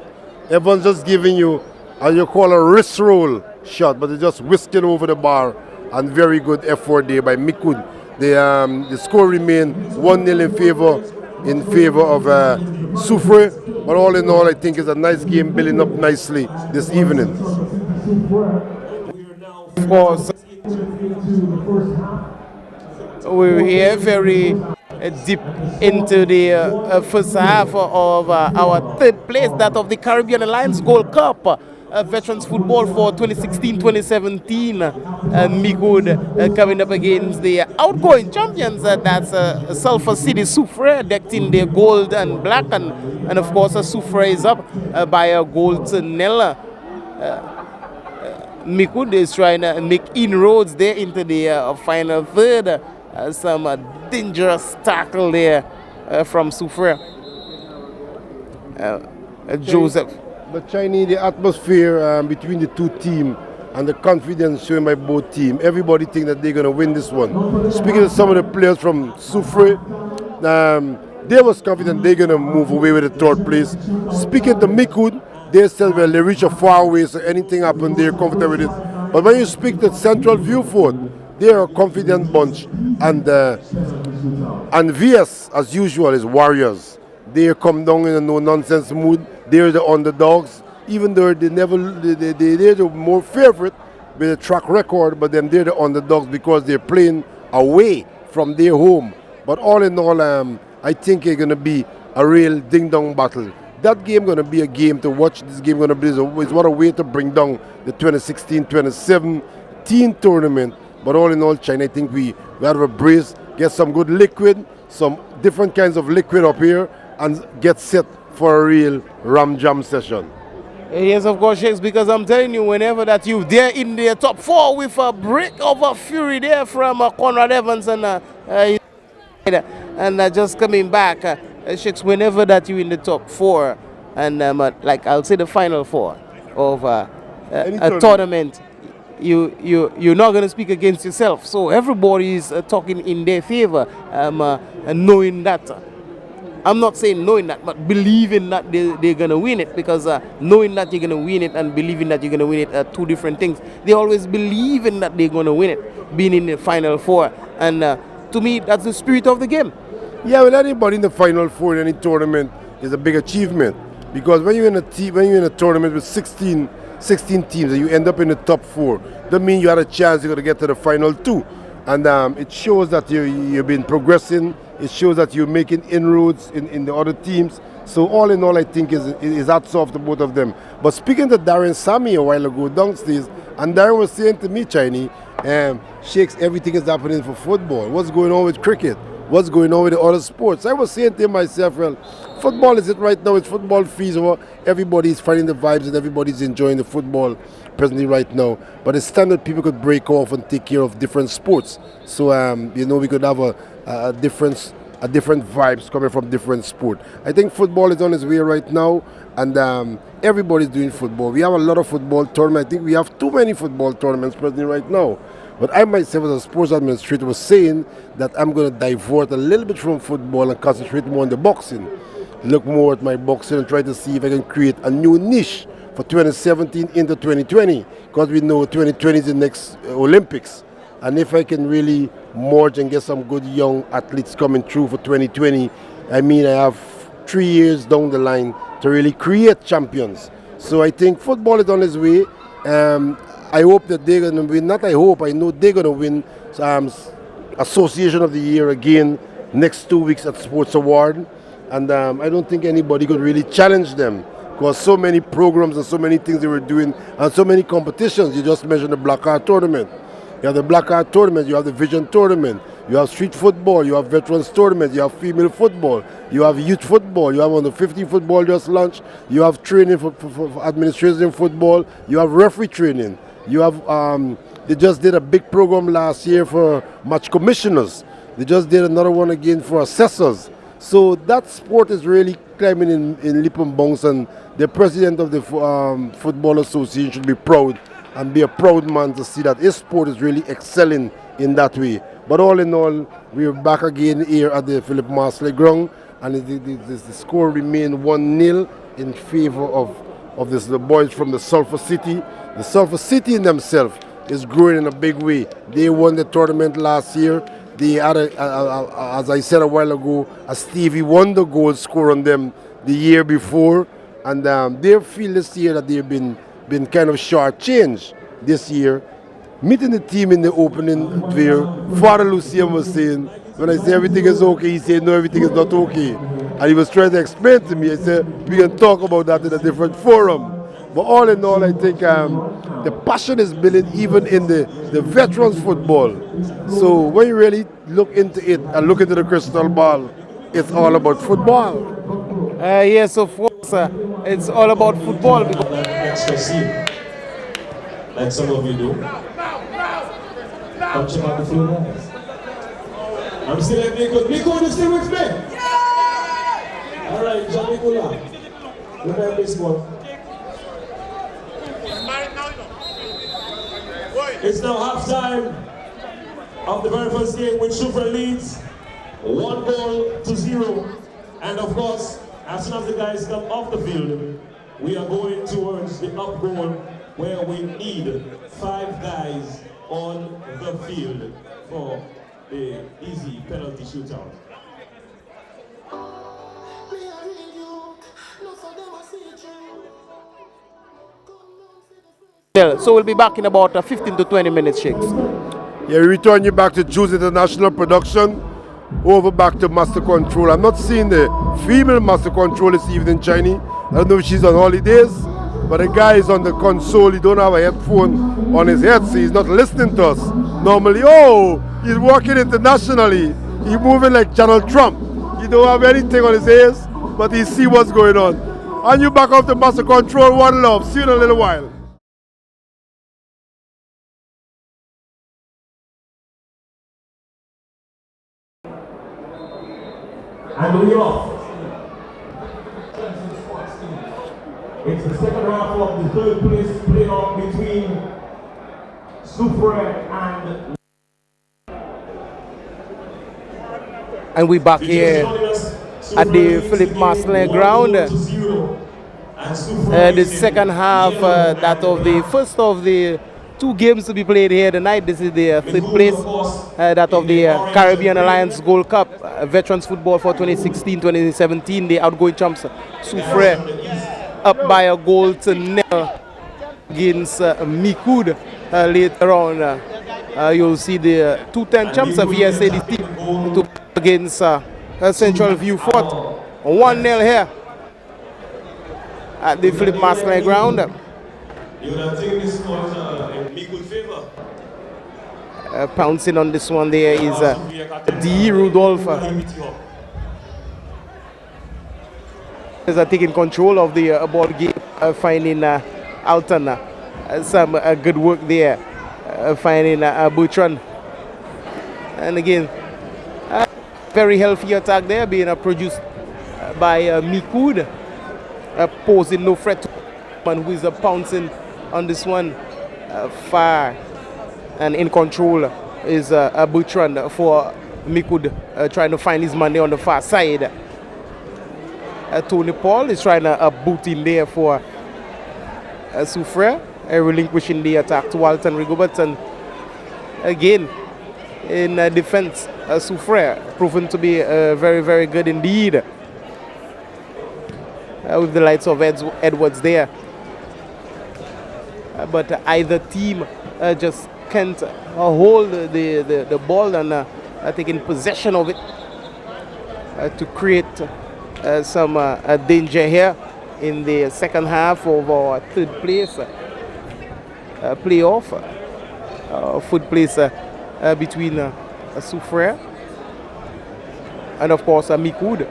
Everyone's just giving you, as you call a wrist roll shot, but they just whisked it over the bar, and very good effort there by MICOUD. The score remained 1-0 in favor of SOUFRIERE, but all in all, I think it's a nice game building up nicely this evening. Of course, we're here very deep into the first half of our third place, that of the Caribbean Alliance Gold Cup. Veterans football for 2016-2017. MICOUD coming up against the outgoing champions, that's Sulphur City SOUFRIERE, decked in their gold and black, and of course SOUFRIERE is up by a goal to nil. MICOUD is trying to make inroads there into the final third. Some dangerous tackle there from SOUFRIERE. Joseph. But Chinese, the atmosphere between the two teams and the confidence shown by both teams, everybody think that they're going to win this one. Speaking to some of the players from SOUFRIERE, they was confident they're going to move away with the third place. Speaking to MICOUD, they said, well, they reach a far way, so anything happen, they're confident with it. But when you speak to Central Viewfort, they're a confident bunch. And VS, as usual, is warriors. They come down in a no-nonsense mood. They're the underdogs, even though they're the more favorite with a track record, but then they're the underdogs because they're playing away from their home. But all in all, I think it's going to be a real ding-dong battle. That game going to be a game to watch. This game going to be is what a way to bring down the 2016-2017 tournament. But all in all, China, I think we have a brace, get some good liquid, some different kinds of liquid up here, and get set for a real ram jam session. Yes, of course, Shakes, because I'm telling you, whenever that you're there in the top four with a break of a fury there from Conrad Evans and just coming back, Shakes, whenever that you're in the top four, and like I'll say the final four of a tournament, you're not going to speak against yourself. So everybody is talking in their favor, and knowing that. I'm not saying knowing that, but believing that they're going to win it, because knowing that you're going to win it and believing that you're going to win it are two different things. They always believe in that they're going to win it, being in the Final Four. And to me, that's the spirit of the game. Yeah, well, anybody in the Final Four in any tournament is a big achievement. Because when you're in a team, when you're in a tournament with 16 teams and you end up in the top 4, that means you had a chance you're going to get to the final 2. And it shows that you've been progressing. It shows that you're making inroads in the other teams. So all in all, I think is hats off to both of them. But speaking to Darren Sammy a while ago downstairs, and Darren was saying to me, Chinese, Shakes, everything is happening for football. What's going on with cricket? What's going on with the other sports? I was saying to myself, well, football is it right now. It's football fever. Everybody's finding the vibes and everybody's enjoying the football presently right now. But it's time that people could break off and take care of different sports. So, we could have a different vibes coming from different sport. I think football is on its way right now, and everybody's doing football. We have a lot of football tournaments. I think we have too many football tournaments presently right now. But I myself, as a sports administrator, was saying that I'm going to divert a little bit from football and concentrate more on the boxing. Look more at my boxing and try to see if I can create a new niche for 2017 into 2020, because we know 2020 is the next Olympics. And if I can really merge and get some good young athletes coming through for 2020, I mean, I have 3 years down the line to really create champions. So I think football is on its way. I hope that they're going to win. Not I hope, I know they're going to win Association of the Year again next 2 weeks at Sports Award. And I don't think anybody could really challenge them, because so many programs and so many things they were doing and so many competitions. You just mentioned the Black Card Tournament. You have the Black Card Tournament, you have the Vision Tournament, you have street football, you have Veterans Tournament, you have female football, you have youth football, you have under 15 football just launched, you have training for administration football, you have referee training. You have, they just did a big program last year for match commissioners. They just did another one again for assessors. So that sport is really climbing in leap and bounds, and the president of the Football Association should be proud and be a proud man to see that his sport is really excelling in that way. But all in all, we're back again here at the Philip Marsley ground, and the score remained 1-0 in favor of the boys from the Sulphur City. The Sulphur City in themselves is growing in a big way. They won the tournament last year. They had, as I said a while ago, a Stevie Wonder goal score on them the year before, and they feel this year that they've been kind of shortchanged this year. Meeting the team in the opening there, Father Lucien was saying, when I say everything is okay, he said no, everything is not okay. And he was trying to explain to me, I said, we can talk about that in a different forum. But all in all, I think the passion is building even in the veterans football. So when you really look into it and look into the crystal ball, it's all about football. Yes, of course, it's all about football. Extra seat, like some of you do. Come check out the floor, guys. I'm still at MICOUD. MICOUD, you still with me? Yeah! All right, John Nicola. Look at this one. It's now half-time of the very first game, which SOUFRIERE leads 1-0. And of course, as soon as the guys come off the field, we are going towards the up goal, where we need 5 guys on the field for the easy penalty shootout. So we'll be back in about 15 to 20 minutes, Shakes. Yeah, we return you back to Juice International Production, over back to Master Control. I'm not seeing the female Master Control this evening, Chinese. I don't know if she's on holidays, but the guy is on the console. He don't have a headphone on his head, so he's not listening to us. Normally, he's working internationally. He's moving like Donald Trump. He don't have anything on his ears, but he see what's going on. And you back off to Master Control. One love. See you in a little while. And we off. It's the second half of the third place playoff between SOUFRIERE and we back here at the Philip Marsley ground. The second half, that of the first of the 2 games to be played here tonight. This is the third place, that of the Caribbean Alliance Gold Cup, Veterans Football for 2016-2017, the outgoing champs SOUFRIERE up by a goal to nil against MICOUD later on. You'll see the 2-10 champs of ESADC to against Central View Fort. 1-0 here at the Philip Marston ground. You would have taken this score in MICOUD favor. Pouncing on this one there is D. Rudolph. Is taking control of the ball game, finding Alton. Some good work there, finding Butron. And again, very healthy attack there being produced by MICOUD, posing no threat to man who is pouncing on this one. Far and in control is Butron for MICOUD, trying to find his man there on the far side. Tony Paul is trying to boot in there for SOUFRIERE, relinquishing the attack to Walton Rigobert. And again, in defense, SOUFRIERE proven to be very, very good indeed. With the likes of Edwards there. But either team just can't hold the ball and taking possession of it to create some danger here in the second half of our third place playoff. Fourth place between SOUFRIERE and of course MICOUD.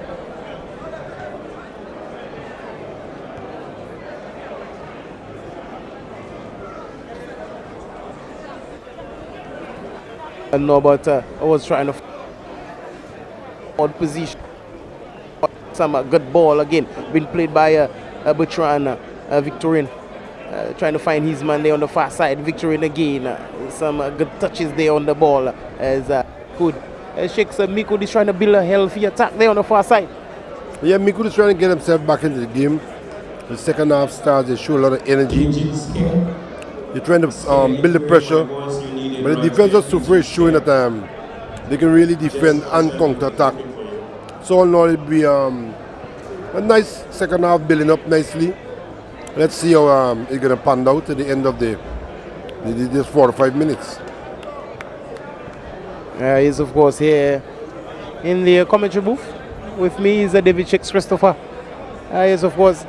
And Norbert was trying to find position. Some good ball again, been played by Bertrand Victorine, trying to find his man there on the far side. Victorine again, some good touches there on the ball as good. Shakes MICOUD is trying to build a healthy attack there on the far side. Yeah, MICOUD is trying to get himself back into the game. The second half starts, they show a lot of energy. They're trying to build the pressure. But the defense of SOUFRIERE is showing that they can really defend and counter-attack. So all in all, it'll be a nice second half building up nicely. Let's see how it's going to pan out at the end of this 4 or 5 minutes. He's of course here in the commentary booth. With me is David Shakes Christopher. He's of course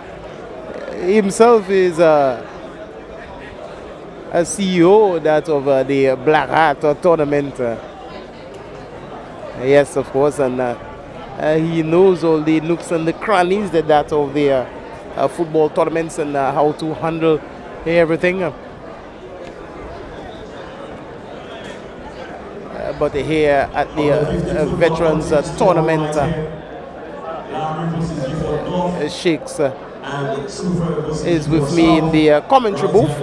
himself is a CEO that of the Black Hat tournament. Yes, of course, and he knows all the nooks and the crannies that of the football tournaments and how to handle everything. But here at the Veterans Tournament, Shakes is with me in the commentary booth.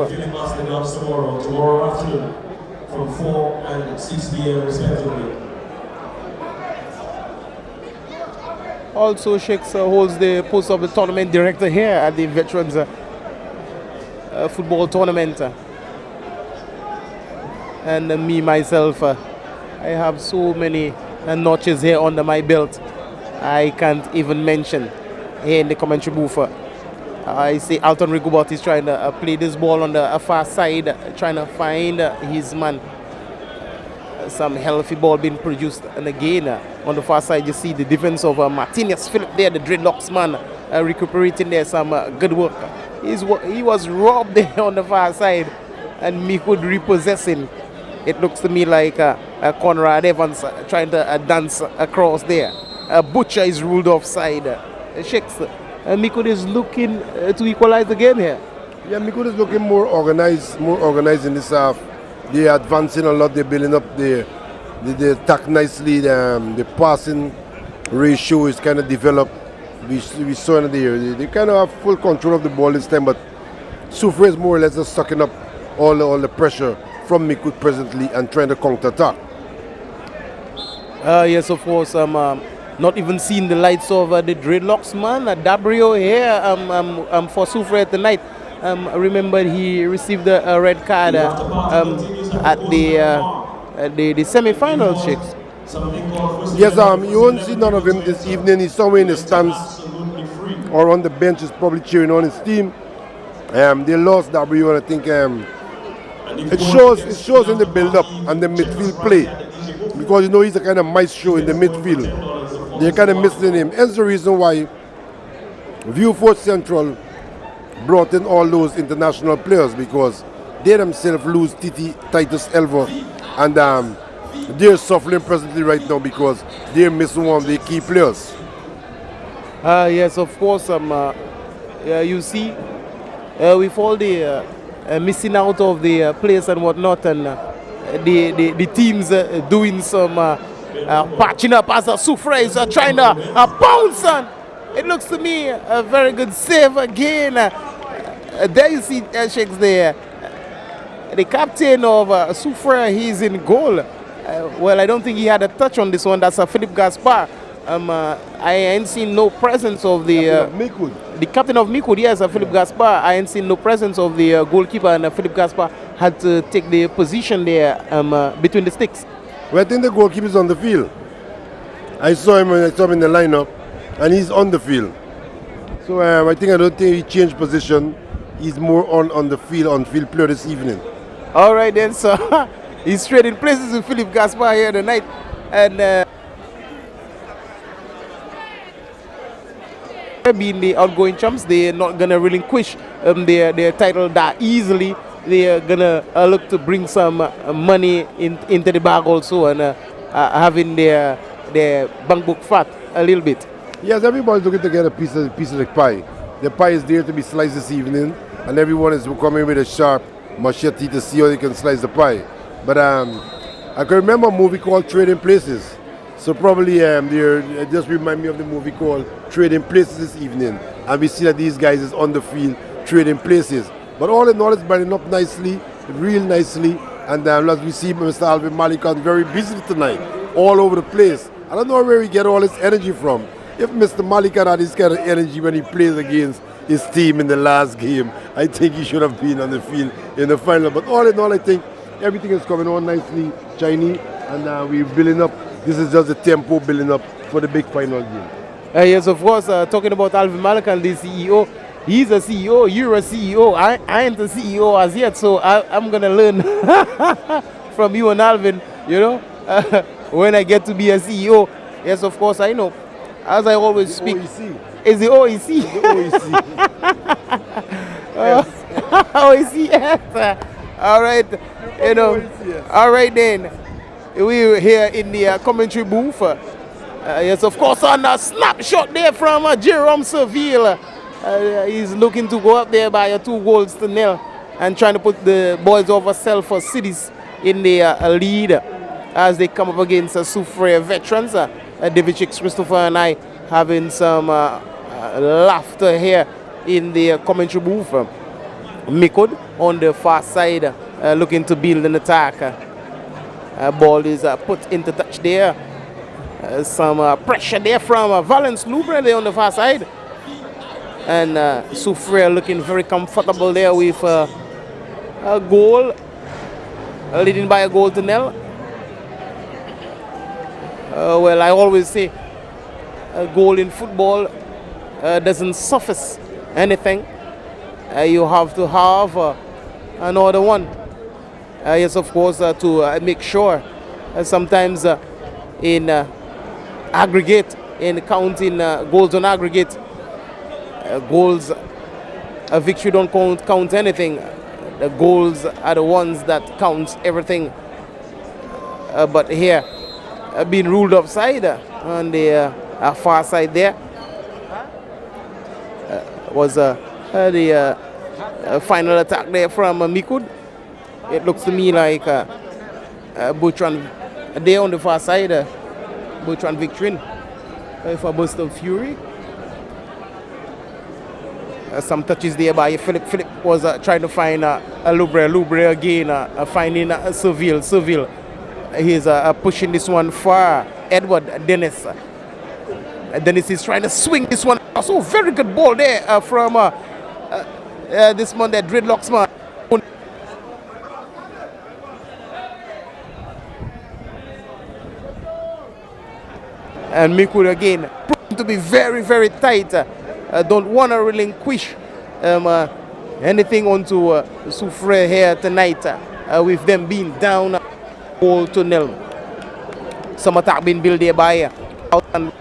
Tomorrow afternoon from 4 and 6 p.m. respectively. Also, Shakes holds the post of the tournament director here at the Veterans Football Tournament. And me, myself, I have so many notches here under my belt. I can't even mention here in the commentary booth. I see Alton Rigobert is trying to play this ball on the far side, trying to find his man. Some healthy ball being produced, and again on the far side you see the defense of Martinez Philip there, the dreadlocks man, recuperating there. Some good work. He was robbed there on the far side, and MICOUD repossessing. It looks to me like Conrad Evans trying to dance across there. Butcher is ruled offside. Shakes. MICOUD is looking to equalize the game here. Yeah, MICOUD is looking more organized in this half. They're advancing a lot. They're building up the attack nicely. The passing ratio is kind of developed. We saw it there. They kind of have full control of the ball this time, but SOUFRIERE is more or less just sucking up all the pressure from MICOUD presently and trying to counter-attack. Yes, of course. Not even seeing the lights of the dreadlocks man, Dabrio here for SOUFRIERE tonight. Remember he received a red card at the semi-final, Shakes. Yes, you won't see none of him this evening. He's somewhere in the stands. or on the bench is probably cheering on his team. They lost W, and I think it shows in the build-up and the midfield play, because you know he's a kind of maestro in the midfield. They're kind of missing him. Hence the reason why Viewfort Central brought in all those international players, because they themselves lose Titus Elver, and they're suffering presently right now because they're missing one of their key players. Yes, of course. You see, with all the missing out of the players and whatnot, and the teams doing some patching up as a SOUFRIERE is trying to bounce on. It looks to me a very good save again. There you see Shakes there. The captain of SOUFRIERE, he's in goal. Well, I don't think he had a touch on this one. That's Philip Gaspar. I ain't seen no presence of the captain of MICOUD. Yes, Philip Gaspar. I ain't seen no presence of the goalkeeper, and Philip Gaspar had to take the position there between the sticks. Well, I think the goalkeeper is on the field. I saw him in the lineup, and he's on the field. So I don't think he changed position. He's more on the field, on field player this evening. All right then, so he's trading places with Philip Gaspar here tonight, and being the outgoing champs, they're not gonna relinquish their title that easily. They're gonna look to bring some money into the bag also, and having their bank book fat a little bit. Yes, everybody's looking to get a piece of the pie. The pie is there to be sliced this evening, and everyone is coming with a sharp machete to see how they can slice the pie. But I can remember a movie called Trading Places. So probably it just remind me of the movie called Trading Places this evening. And we see that these guys is on the field trading places. But all in all, it's burning up nicely, real nicely. And as we see Mr. Alvin Malikan very busy tonight, all over the place. I don't know where he get all his energy from. If Mr. Malikan had this kind of energy when he plays against his team in the last game, I think he should have been on the field in the final. But all in all, I think everything is coming on nicely, shiny, and we're building up. This is just the tempo building up for the big final game. Yes, of course, talking about Alvin Malikan, the CEO, he's a CEO, you're a CEO. I ain't a CEO as yet, so I'm going to learn from you and Alvin, you know, when I get to be a CEO. Yes, of course, I know. As I always speak. OEC. Is the OEC? The OEC. OEC, yes. All right, you know. All right then. We're here in the commentary booth. Yes, of course, on a snapshot there from Jerome Seville. He's looking to go up there by 2-0 and trying to put the boys over Selford Cities in the lead as they come up against SOUFRIERE veterans. David Chicks, Christopher, and I having some laughter here in the commentary booth. MICOUD on the far side looking to build an attack. Ball is put into touch there. Some pressure there from Valence Lubre there on the far side. And SOUFRIERE looking very comfortable there with a goal, leading by a 0-0. Well, I always say a goal in football doesn't suffice anything. You have to have another one. Yes, of course, to make sure sometimes in aggregate, in counting goals on aggregate, goals, a victory don't count anything. The goals are the ones that counts everything. But here, being ruled offside on the far side there was the final attack there from MICOUD. It looks to me like Bertrand there on the far side, Bertrand Victorine with a burst of fury. Some touches there by Philip. Philip was trying to find Lubre. Lubre again finding Seville. Seville. He's pushing this one far. Edward Dennis. Dennis is trying to swing this one. Also, very good ball there from this man, that dreadlocks man. And MICOUD again proving to be very, very tight don't want to relinquish anything onto SOUFRIERE here tonight with them being down goal to nil. Some attack being built there by out and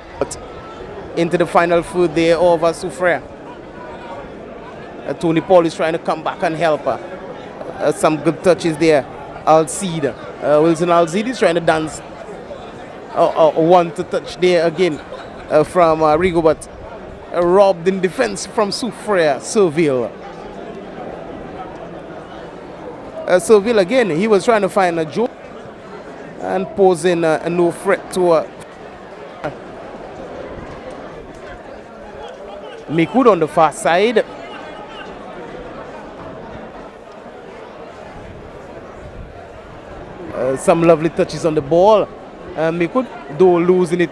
into the final third there over SOUFRIERE. Tony Paul is trying to come back and help. Some good touches there. Alcide, Wilson Alcide is trying to dance. One to touch there again from Rigo, but robbed in defense from SOUFRIERE. Serville. Serville again, he was trying to find a joke and posing a no threat to MICOUD on the far side. Some lovely touches on the ball. MICOUD, though losing it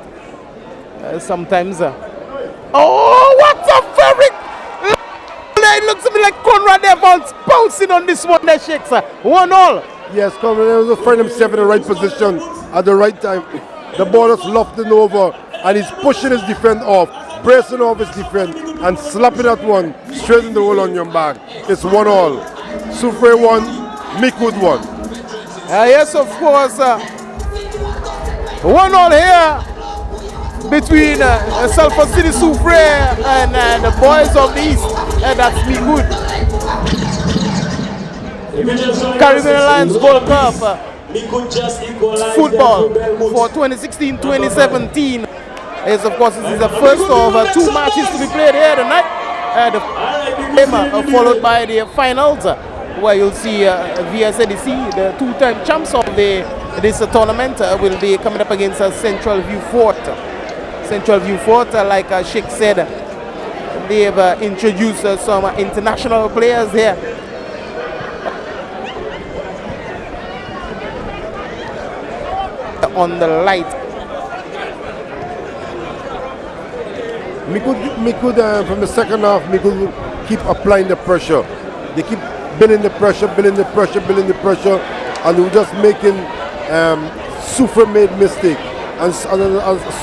sometimes. Oh, what a very... It looks to me like Conrad Evans bouncing on this one there, Shakes. 1-1. Yes, Conrad Evans find himself in the right position at the right time. The ball is lofting over and he's pushing his defense off, bracing off his defense and slapping that one straight in the hole on your back. It's 1-1. SOUFRIERE 1, MICOUD 1. Yes, of course. 1-1 here between Sulphur City SOUFRIERE and the boys of the East. And that's MICOUD. Caribbean Alliance Gold Cup football for 2016-2017. Yes, of course, this is the first of 2 matches to be played here tonight. The game followed by the finals, where you'll see VSADC, the 2-time champs of this tournament, will be coming up against Central View Fort. Central View Fort, like Sheikh said, they've introduced some international players here. On the light. MICOUD from the second half, MICOUD will keep applying the pressure. They keep building the pressure, and they're just making SOUFRIERE made mistake. And as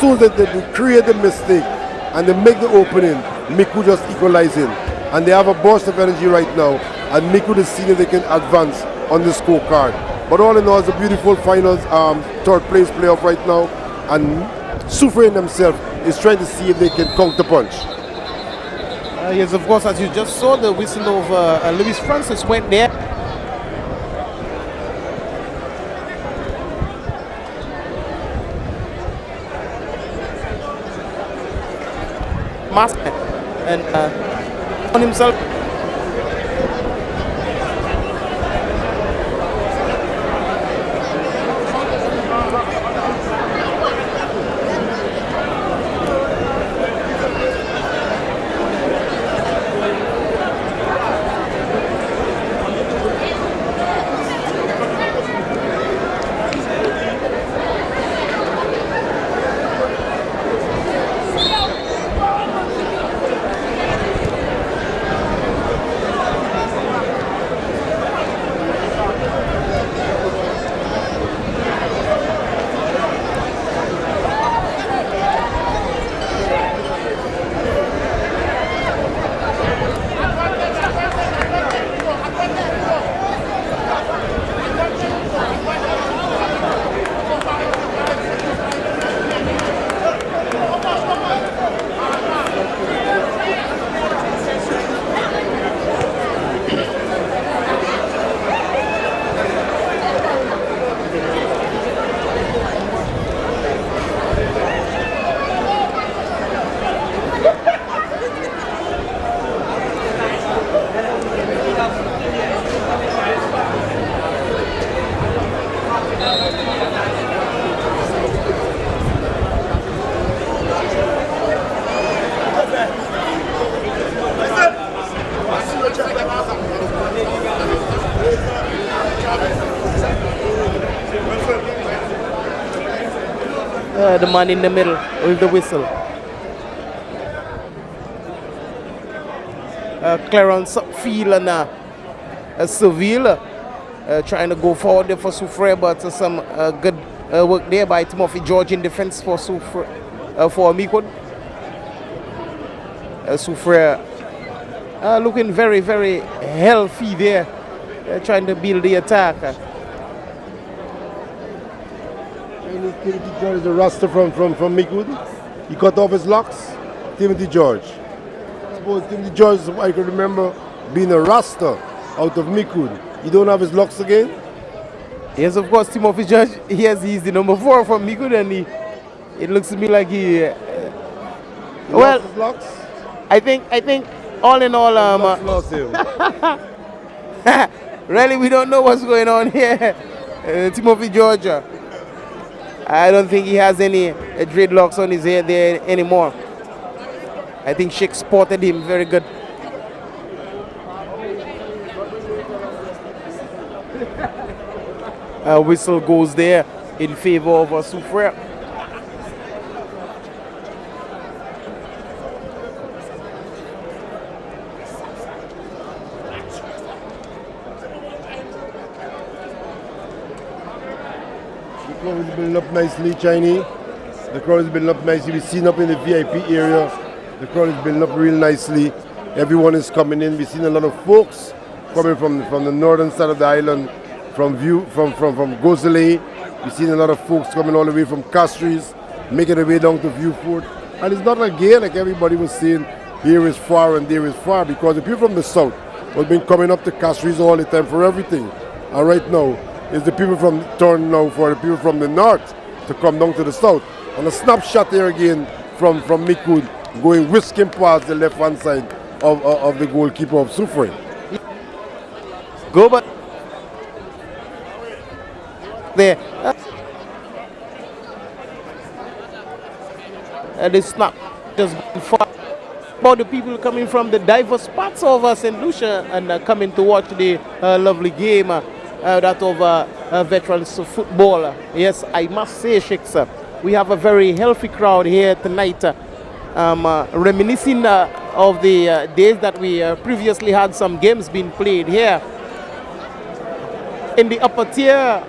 soon as they create the mistake and they make the opening, MICOUD just equalizing. And they have a burst of energy right now, and MICOUD is seeing if they can advance on the scorecard. But all in all, it's a beautiful finals, third place playoff right now, and SOUFRIERE themselves is trying to see if they can counter punch. Yes, of course, as you just saw, the whistle of Luis Francis went there. Master and on himself. The man in the middle with the whistle. Clarence Field and Serville trying to go forward there for SOUFRIERE, but some good work there by Timothy George in defense for for MICOUD. SOUFRIERE looking very, very healthy there, trying to build the attack. Timothy George is a roster from MICOUD. He cut off his locks. Timothy George. I suppose Timothy George, I can remember being a roster out of MICOUD. He don't have his locks again? Yes, of course, Timothy George. Yes, he's the number 4 from MICOUD, and it looks to me like he. Well, lost his locks? I think all in all, Lost him. really, we don't know what's going on here. Timothy George. I don't think he has any dreadlocks on his head there anymore. I think Sheikh spotted him very good. Whistle goes there in favor of SOUFRIERE. The crowd is building up nicely, Chinese. The crowd is building up nicely. We've seen up in the VIP area. The crowd is building up real nicely. Everyone is coming in. We've seen a lot of folks coming from the northern side of the island, from Gozele. We've seen a lot of folks coming all the way from Castries, making their way down to Viewfort. And it's not again like everybody was saying, here is far and there is far, because the people from the south have been coming up to Castries all the time for everything. And right now, it's the people from turn now for the people from the north to come down to the south. And a snapshot here again from MICOUD, going whisking past the left-hand side of the goalkeeper of SOUFRIERE. Go back there. This snap just far. About the people coming from the diverse parts of St. Lucia and coming to watch the lovely game that of veterans football. Yes, I must say, Sheikhs, we have a very healthy crowd here tonight, reminiscing of the days that we previously had some games being played here. In the upper tier,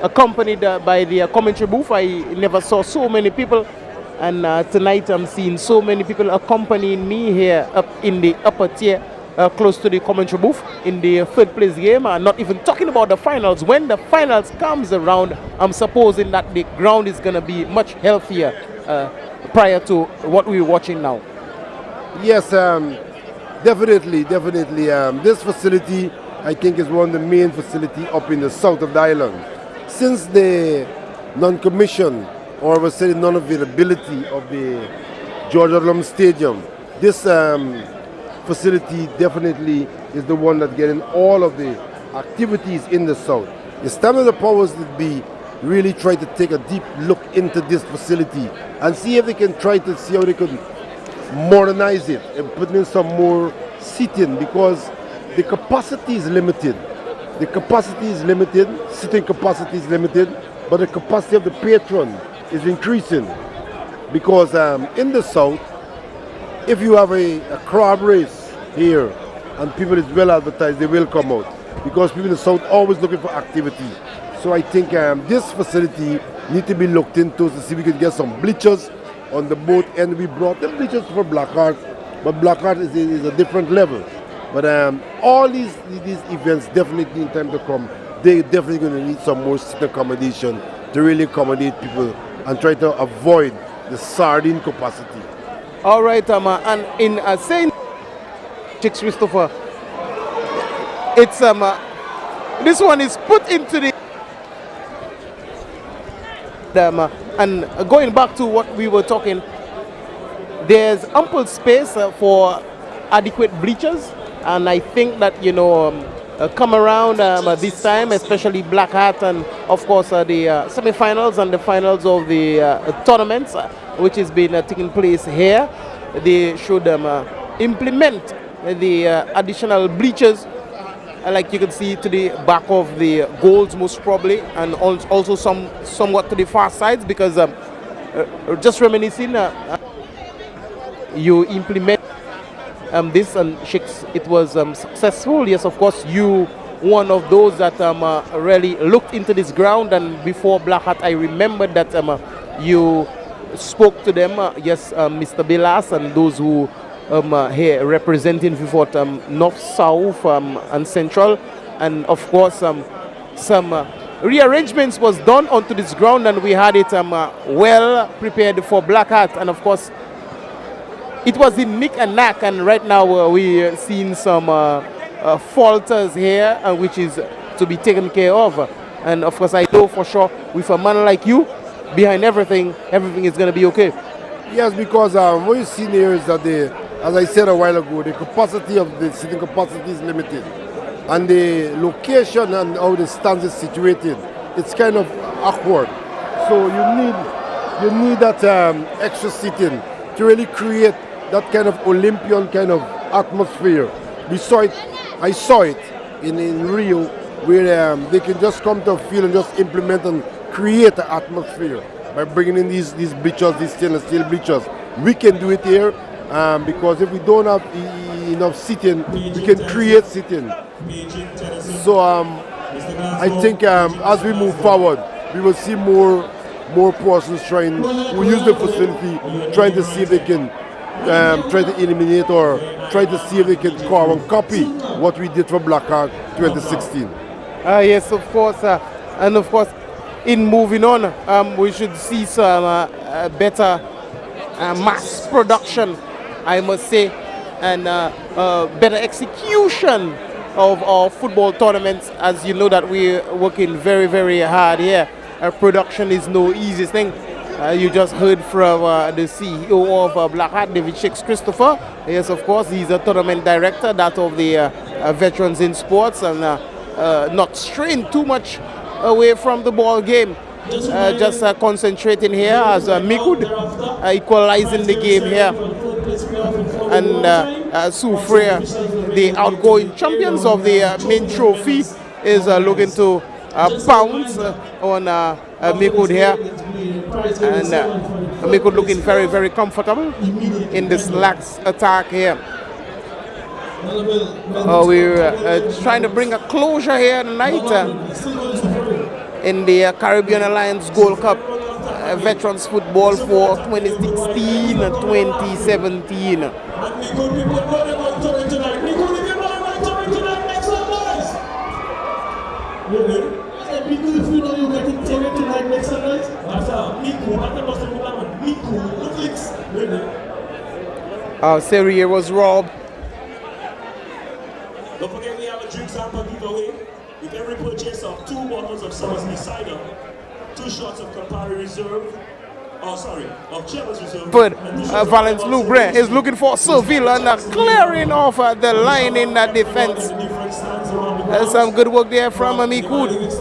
accompanied by the commentary booth, I never saw so many people. And tonight I'm seeing so many people accompanying me here up in the upper tier, close to the commentary booth in the third place game. Not even talking about the finals. When the finals comes around, I'm supposing that the ground is going to be much healthier prior to what we're watching now. Yes, definitely. This facility, I think, is one of the main facilities up in the south of the island. Since the non-commission, or I would say non-availability of the George Odlum Stadium, this facility definitely is the one that's getting all of the activities in the south. It's time of the powers that be really try to take a deep look into this facility and see if they can try to see how they can modernize it and put in some more seating, because the capacity is limited. The capacity is limited, sitting capacity is limited, but the capacity of the patron is increasing, because in the south, if you have a crab race here and people is well advertised, they will come out, because people in the south always looking for activity. So I think this facility need to be looked into to see if we can get some bleachers on the boat, and we brought the bleachers for Blackheart, but Blackheart is a different level. But all these events definitely in time to come, they definitely going to need some more seating accommodation to really accommodate people and try to avoid the sardine capacity. All right, and in saying, Christopher, it's this one is put into the and going back to what we were talking, there's ample space for adequate bleachers, and I think that, you know, come around this time, especially Black Hat, and of course the semi-finals and the finals of the tournaments, which has been taking place here, they should implement the additional bleachers, like you can see to the back of the goals most probably, and also somewhat to the far sides, because just reminiscing, you implement this, and Sheikhs, it was successful. Yes, of course, you one of those that really looked into this ground, and before Black Hat, I remember that you spoke to them, yes, Mr. Bilas and those who here representing Viewport North, South and Central, and of course some rearrangements was done onto this ground, and we had it well prepared for Black Hat, and of course it was in nick and knack, and right now we seeing some falters here, which is to be taken care of, and of course I know for sure with a man like you behind everything is going to be okay. Yes, because what you see here is that as I said a while ago, the capacity of the sitting capacity is limited, and the location and how the stands is situated, it's kind of awkward. So you need that extra seating to really create that kind of Olympian kind of atmosphere. I saw it in Rio, where they can just come to a field and just implement and create an atmosphere by bringing in these bleachers, these stainless steel bleachers. We can do it here because if we don't have enough seating, we can create seating. So I think as we move forward, we will see more persons who use the facility, trying to see if they can try to eliminate or try to see if they can copy what we did for Black Hat 2016. Yes, of course, and of course, in moving on, we should see some better mass production, I must say, and better execution of our football tournaments. As you know that we're working very, very hard here. Production is no easy thing. You just heard from the CEO of Black Hat, David Shakes Christopher. Yes, of course, he's a tournament director, that of the Veterans in Sports, and not straying too much away from the ball game. Just concentrating here as MICOUD equalizing the game here. And SOUFRIERE, the outgoing champions of the main trophy, is looking to pounce on MICOUD here. And MICOUD looking very, very comfortable in this lax attack here. We're trying to bring a closure here tonight in the Caribbean Alliance Gold Cup Veterans Football for 2016 and 2017. SOUFRIERE was robbed. Don't forget we have a drink sample giveaway. With every purchase of 2 bottles of Somersby cider, 2 shots of Campari Reserve, of Chairman's Reserve. But Valence Loubré is looking for Seville and clearing off the line in that defense. There's some good work there from MICOUD.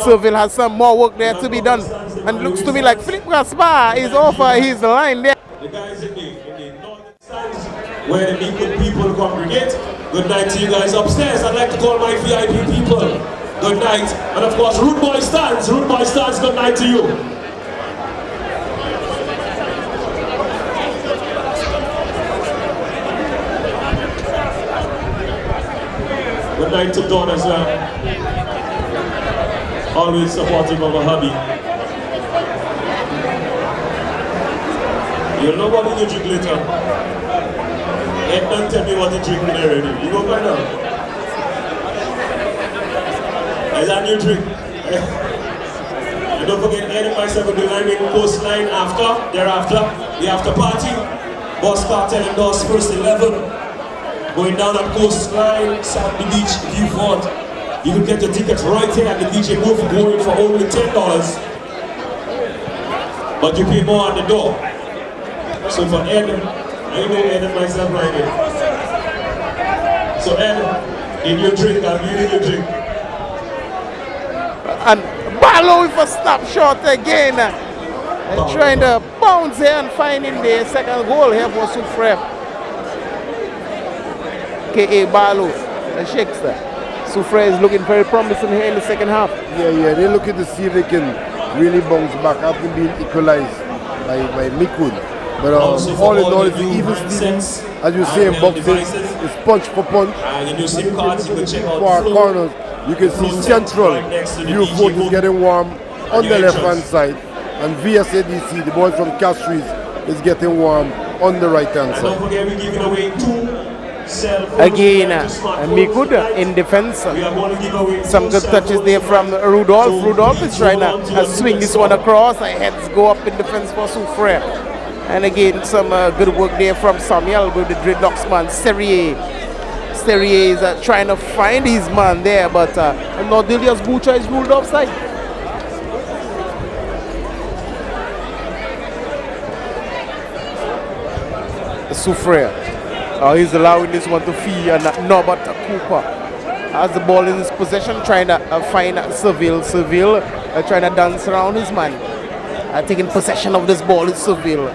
Seville has some more work there to be done. And looks to me like Philippe Gaspar is off his line there. The guys in the northern stands where the MICOUD people congregate. Good night to you guys upstairs. I'd like to call my VIP people. Good night. And of course, Rude Boy stands, good night to you. Good night to Dawn as well. Always supportive of a hobby. You'll know what you drink later. And don't tell me what to drink already. You go find out. Is that new drink? And don't forget, Ed and myself will be lining coastline thereafter, the after party. Boss Cartel endorsed first 11. Going down at coastline, Sandy Beach, Viewport. You can get your tickets right here at the DJ booth going for only $10. But you pay more at the door. So for Ed, I know Ed and myself right here. So Ed, in your drink, I'll give you your drink. And Barlow with a snapshot again. And trying to bounce here and finding the second goal here for SOUFRIERE. K.A. Barlow, the Shakespeare. SOUFRIERE is looking very promising here in the second half. Yeah, they're looking to see if they can really bounce back after being equalized by MICOUD. But all in all, it's an even Steven, as you say in boxing, it's punch for punch. And your SIM cards, you can check out for our corners. You can see Central Viewport is getting warm on the left hand side, And VSADC, the boys from Castries, is getting warm on the right hand And side. don't forget we're giving away 2 cell phones. Again, and 2 smartphones. MICOUD in defense. We are going to give away Some 2 good cell touches phones. there from Rudolph. So Rudolph please is trying hold on to your swing this tickets. one across. Heads go up in defense for SOUFRIERE. And again, some good work there from Samuel with the dreadlocks man, SOUFRIERE. SOUFRIERE is trying to find his man there, but Nordelius Butcher is ruled offside. SOUFRIERE. He's allowing this one to fee and Norbert Cooper has the ball in his possession, trying to find Seville. Seville trying to dance around his man. Taking possession of this ball is Seville.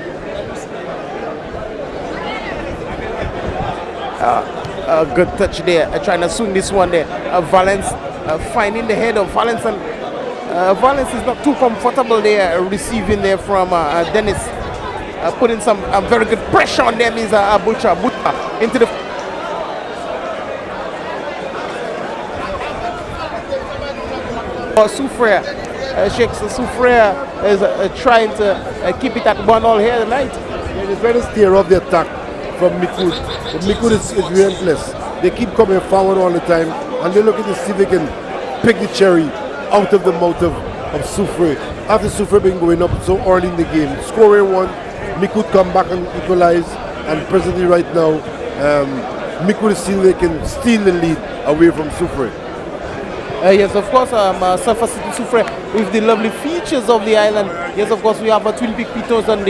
A good touch there, trying to swing this one there. Valence finding the head of Valence, and Valence is not too comfortable there receiving there from Dennis. Putting some very good pressure on them is Butcher into the SOUFRIERE. SOUFRIERE is trying to keep it at 1-1 here tonight. Yeah, they're trying to steer off the attack from MICOUD. But MICOUD is relentless. They keep coming forward all the time, and they're looking to see if they can pick the cherry out of the mouth of SOUFRIERE. After SOUFRIERE been going up so early in the game, scoring 1, MICOUD come back and equalize, and presently right now, MICOUD is seeing they can steal the lead away from SOUFRIERE. Yes, of course, Surfer City SOUFRIERE with the lovely features of the island. Yes, of course, we have Twin Peak Pitos and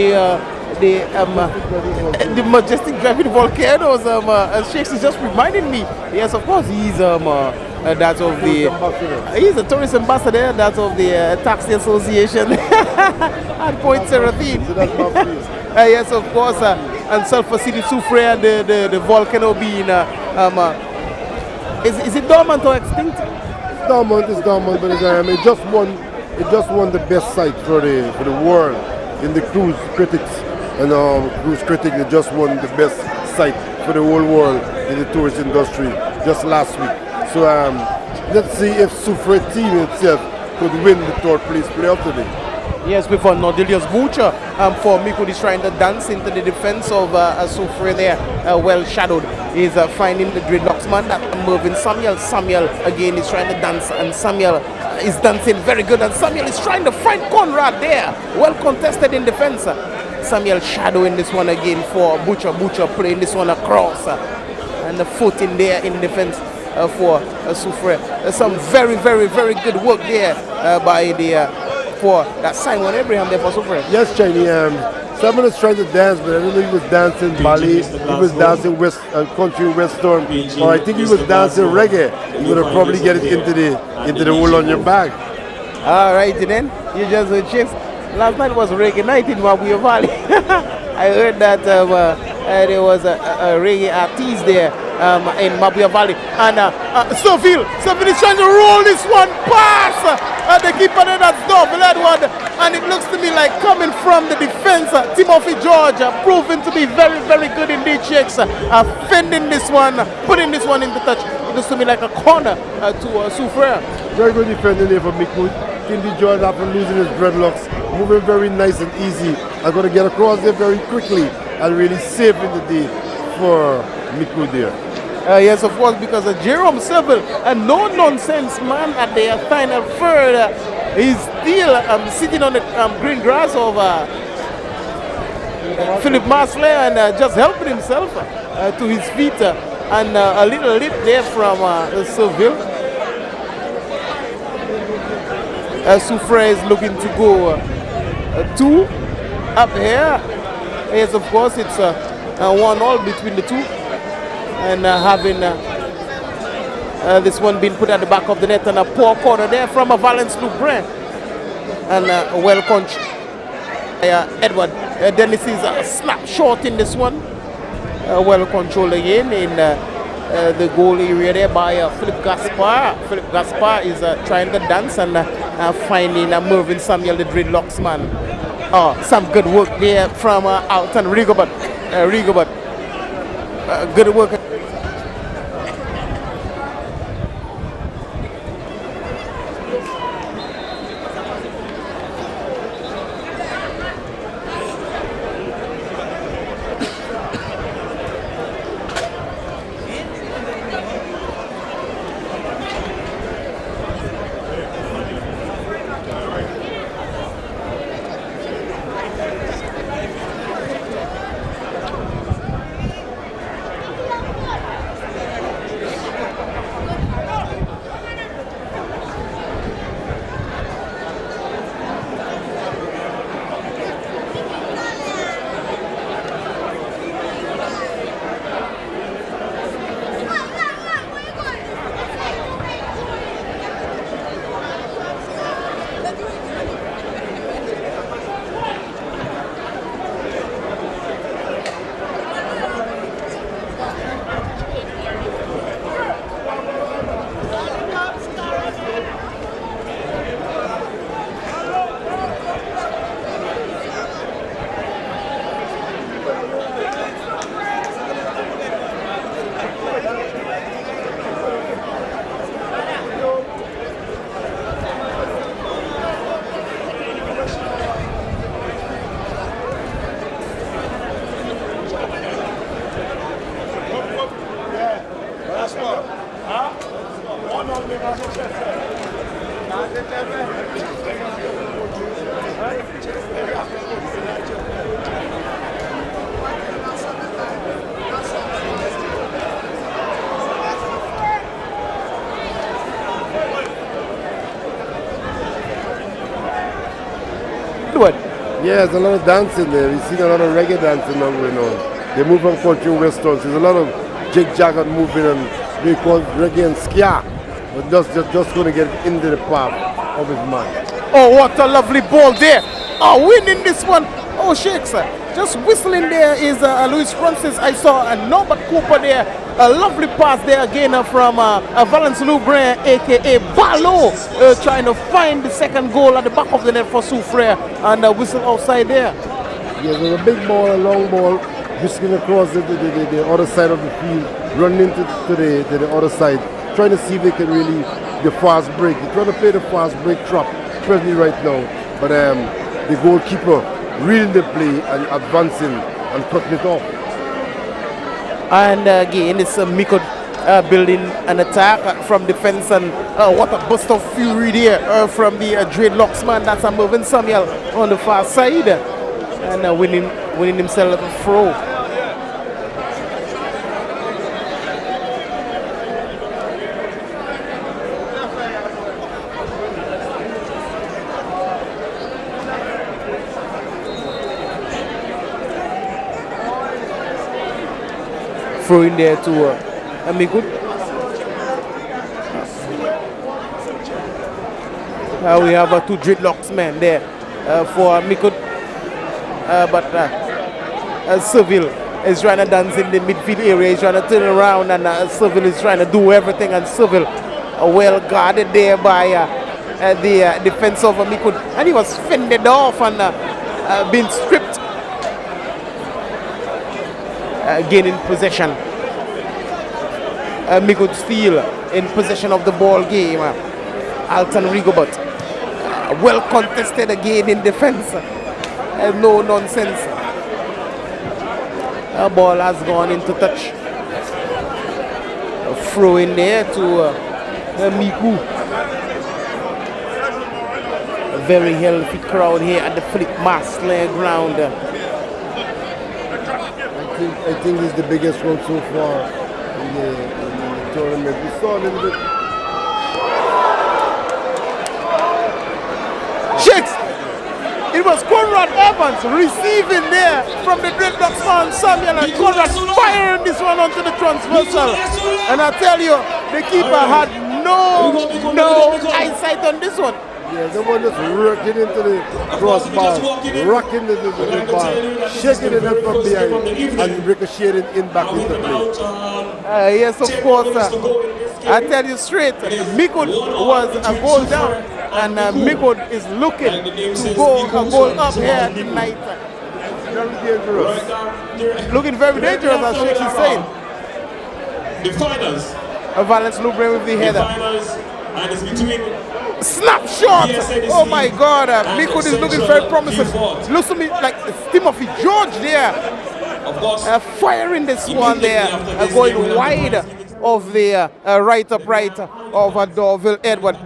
the majestic driving volcanoes. Shakes is just reminding me. Yes, of course, he's that of the he's a tourist ambassador. That of the taxi association at Point Seraphine. Yes, of course, and Sulphur City SOUFRIERE, the volcano being is it dormant or extinct? It's dormant, but it just won the best site for the world in the cruise critics. And cruise critic, they just won the best site for the whole world in the tourist industry just last week. So let's see if SOUFRIERE team itself could win the third place playoff today. Yes, before Nordelius Butcher for MICOUD is trying to dance into the defense of SOUFRIERE there, well shadowed. He's finding the dreadlocks man, that moving Samuel. Samuel again is trying to dance, and Samuel is dancing very good, and Samuel is trying to find Conrad there, well contested in defense. Samuel shadowing this one again for Butcher. Butcher playing this one across, and the foot in there in defense for SOUFRIERE. Some very good work there by the for that Simon Abraham there for SOUFRIERE. Yes, Chinese. Simon is trying to dance, but I don't know if he was dancing ballet, he was dancing country western, or I think he was dancing reggae. You would have probably get it into the hole on your bag. All right, then you just chase. Last night was reggae night in Mabuya Valley. I heard that there was a reggae artist there in Mabuya Valley, and Seville is trying to roll this one past the keeper there, that's Doville Edward, and it looks to me like coming from the defense, Timothy George, proving to be very good indeed. Shakes fending this one, putting this one into touch. It looks to me like a corner to SOUFRIERE. Very good defending there for MICOUD. Timothy George, after losing his dreadlocks, moving very nice and easy. I'm going to get across there very quickly and really saving the day for MICOUD there. Yes, of course, because Jerome Seville, a no-nonsense man at the final third, is still sitting on the green grass of Philip Marsley and just helping himself to his feet, and a little lip there from Seville. SOUFRIERE is looking to go 2 up here. Yes, of course, it's 1-1 between the two. And having this one being put at the back of the net, and a poor corner there from a Valence Lubrin, and well controlled Edward. Dennis is snap short in this one, well controlled again in the goal area there by Philip Gaspar. Philip Gaspar is trying to dance and finding Mervyn Samuel, the dreadlocks man. Some good work there from Alton Rigobert. Good work. Edward. Yeah, there's a lot of dancing there. We've seen a lot of reggae dancing now going on. They move from country and western. So there's a lot of jig-jag and moving and they call reggae and ska. But just going to get into the path of his man. Oh, what a lovely ball there. Oh, winning this one. Oh, Shakes. Just whistling there is Luis Francis. I saw Norbert Cooper there. A lovely pass there again from Valence Loubrain, a.k.a. Balo, trying to find the second goal at the back of the net for SOUFRIERE and whistle outside there. Yeah, there's a big ball, a long ball, whisking across the other side of the field, running to the other side, trying to see if they can really, the fast break. They're trying to play the fast break trap presently right now, but the goalkeeper reading the play and advancing and cutting it off. And again, it's MICOUD building an attack from defense, and what a burst of fury there from the dreadlocks man. That's a Mervyn Samuel on the far side, and winning himself a throw. Throw in there to MICOUD. We have two dreadlocks men there for MICOUD, but Seville is trying to dance in the midfield area. He's trying to turn around, and Seville is trying to do everything, and Seville well guarded there by the defense of MICOUD, and he was fended off and being stripped. Gaining possession. MICOUD still in possession of the ball game. Alton Rigobert well contested again in defense. No nonsense. Ball has gone into touch. A throw in there to MICOUD. A very healthy crowd here at the Philip Maslin ground. I think this is the biggest one so far in the tournament. We saw a little bit. Shakes! It was Conrad Evans receiving there from the dreadlocks man Samuel, and Conrad firing this one onto the transversal. And I tell you, the keeper had no eyesight on this one. Yeah, the one just working into the crossbar, rocking the ball, shaking it up from behind, and ricocheting in back into play. Yes, of course. I tell you straight, MICOUD was a goal down, and MICOUD is looking to go a goal up here tonight. Very dangerous. Looking very dangerous, as Shakes is saying. The finals. Valence Loubrain with the header. Finals, and it's between. Snapshot! Oh my God, MICOUD is looking very promising. Looks to me like Timothy George there. Firing this one there, going wide of the right upright of Dorville Edward.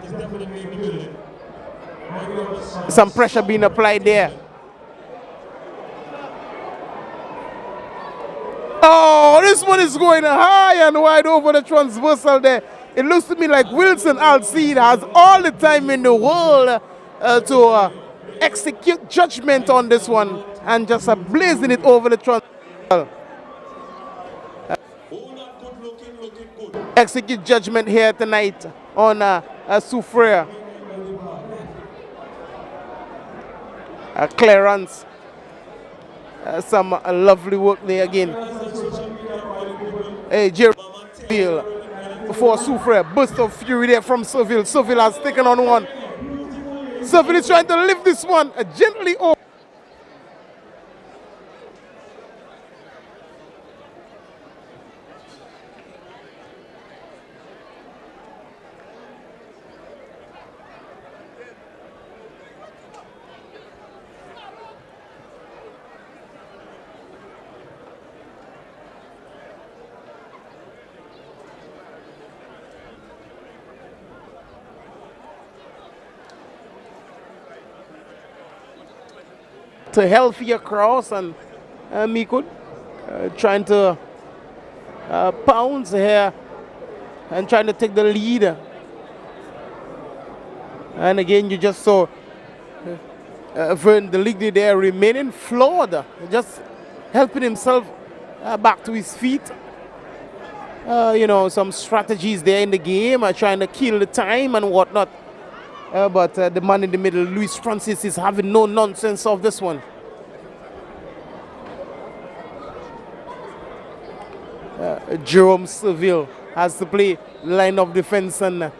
Some pressure being applied there. Oh, this one is going high and wide over the transversal there. It looks to me like Wilson Alcide has all the time in the world to execute judgment on this one and just blazing it over the transversal. Execute judgment here tonight on SOUFRIERE. Clearance. Some lovely work there again. Hey, Jerry for SOUFRIERE. Burst of fury there from Seville. Seville has taken on one. Seville is trying to lift this one gently over. To healthier cross, and MICOUD trying to pounce here and trying to take the lead. And again, you just saw Vern the league there remaining flawed, just helping himself back to his feet. You know, some strategies there in the game, trying to kill the time and whatnot. But the man in the middle, Luis Francis, is having no nonsense of this one. Jerome Seville has to play line of defense and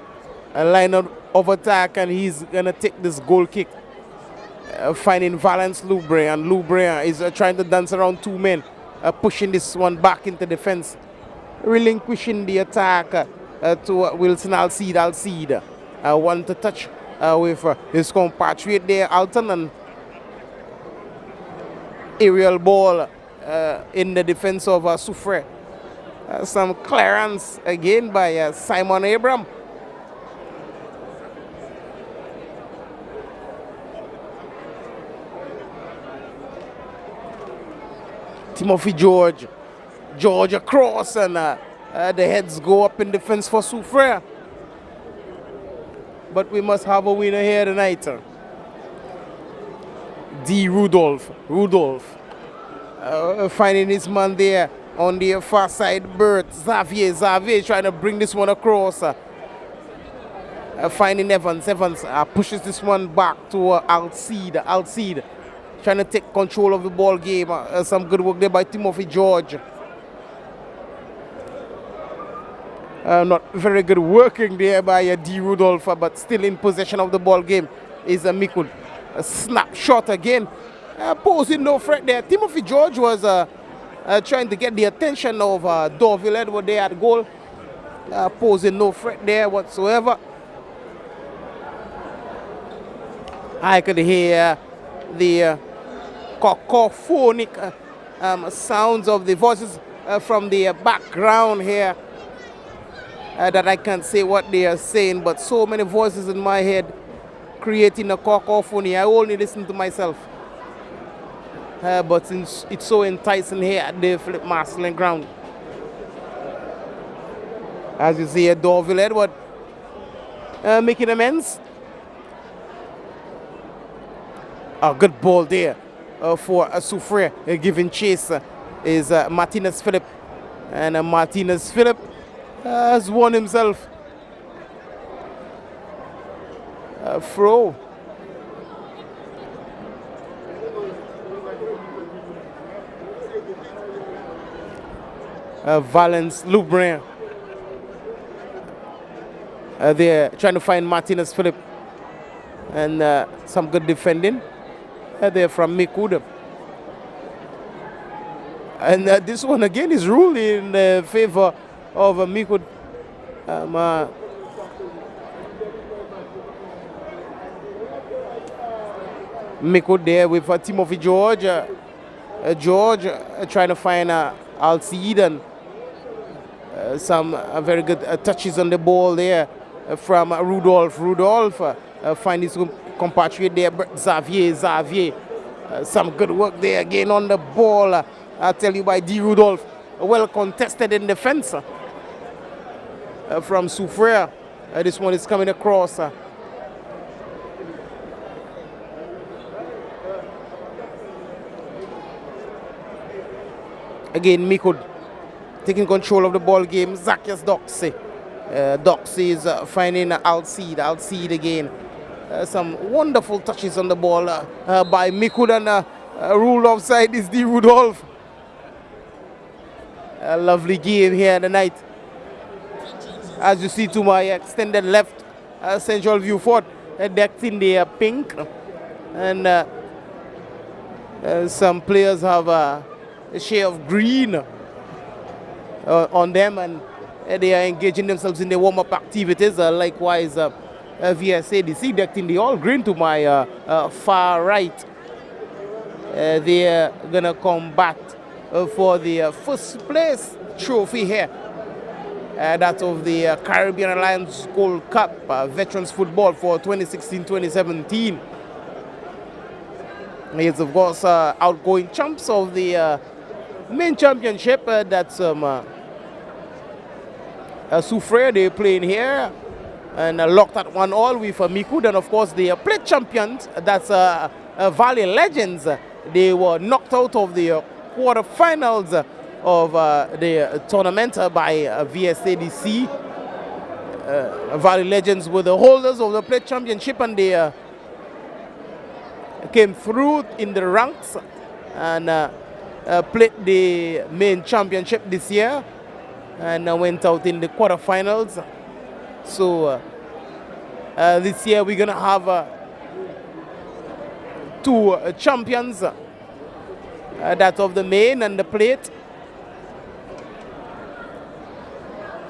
a line of attack, and he's going to take this goal kick. Finding Valence Loubre, and Loubre is trying to dance around two men, pushing this one back into defense, relinquishing the attack to Wilson Alcide. Alcide want to touch with his compatriot there, Alton, and aerial ball in the defense of Soufriere. Some clearance again by Simon Abram. Timothy George across, and the heads go up in defense for Soufriere. But we must have a winner here tonight. D. Rudolph finding his man there on the far side. Bert Xavier trying to bring this one across. Finding Evans pushes this one back to Alcide trying to take control of the ball game. Some good work there by Timothy George. Not very good working there by D. Rudolph, but still in possession of the ball game is MICOUD. A snap shot again, posing no threat there. Timothy George was trying to get the attention of Dorville Edward there at goal, posing no threat there whatsoever. I could hear the cacophonic sounds of the voices from the background here. That I can't say what they are saying, but so many voices in my head creating a cacophony. I only listen to myself. But it's so enticing here at the Philip Marcelin ground. As you see, Dorville Edward making amends. A good ball there for Soufriere. Giving chase is Martinez Philip. And Martinez Philip has won himself a throw. Valence Loubre. They're trying to find Martinez Philip. And some good defending. They're from MICOUD. And this one again is ruled in favor of MICOUD. MICOUD there with Timothy George. George trying to find Alcide, and some very good touches on the ball there from Rudolph. Rudolph find his compatriot there, Xavier. Some good work there again on the ball. I tell you, by D. Rudolph. Well contested in defense from Soufriere. This one is coming across. Again, MICOUD taking control of the ball game. Zacchaeus Doxy. Doxy is finding Alcide again. Some wonderful touches on the ball by MICOUD, and ruled offside is D. Rudolph. A lovely game here tonight. As you see to my extended left, central view fort, decked in the pink. And some players have a shade of green on them, and they are engaging themselves in the warm-up activities. Likewise, VSADC decked in the all green to my far right. They are going to combat for the first place trophy here. That of the Caribbean Alliance Gold Cup Veterans Football for 2016-2017. It's of course outgoing champs of the main championship. That's Soufriere. They're playing here. and locked at 1-1 with MICOUD, and of course the plate champions, that's Valley Legends. They were knocked out of the quarterfinals of the tournament by VSADC. Valley Legends were the holders of the plate championship, and they came through in the ranks and played the main championship this year, and went out in the quarterfinals. So this year we're gonna have 2 champions, that of the main and the plate.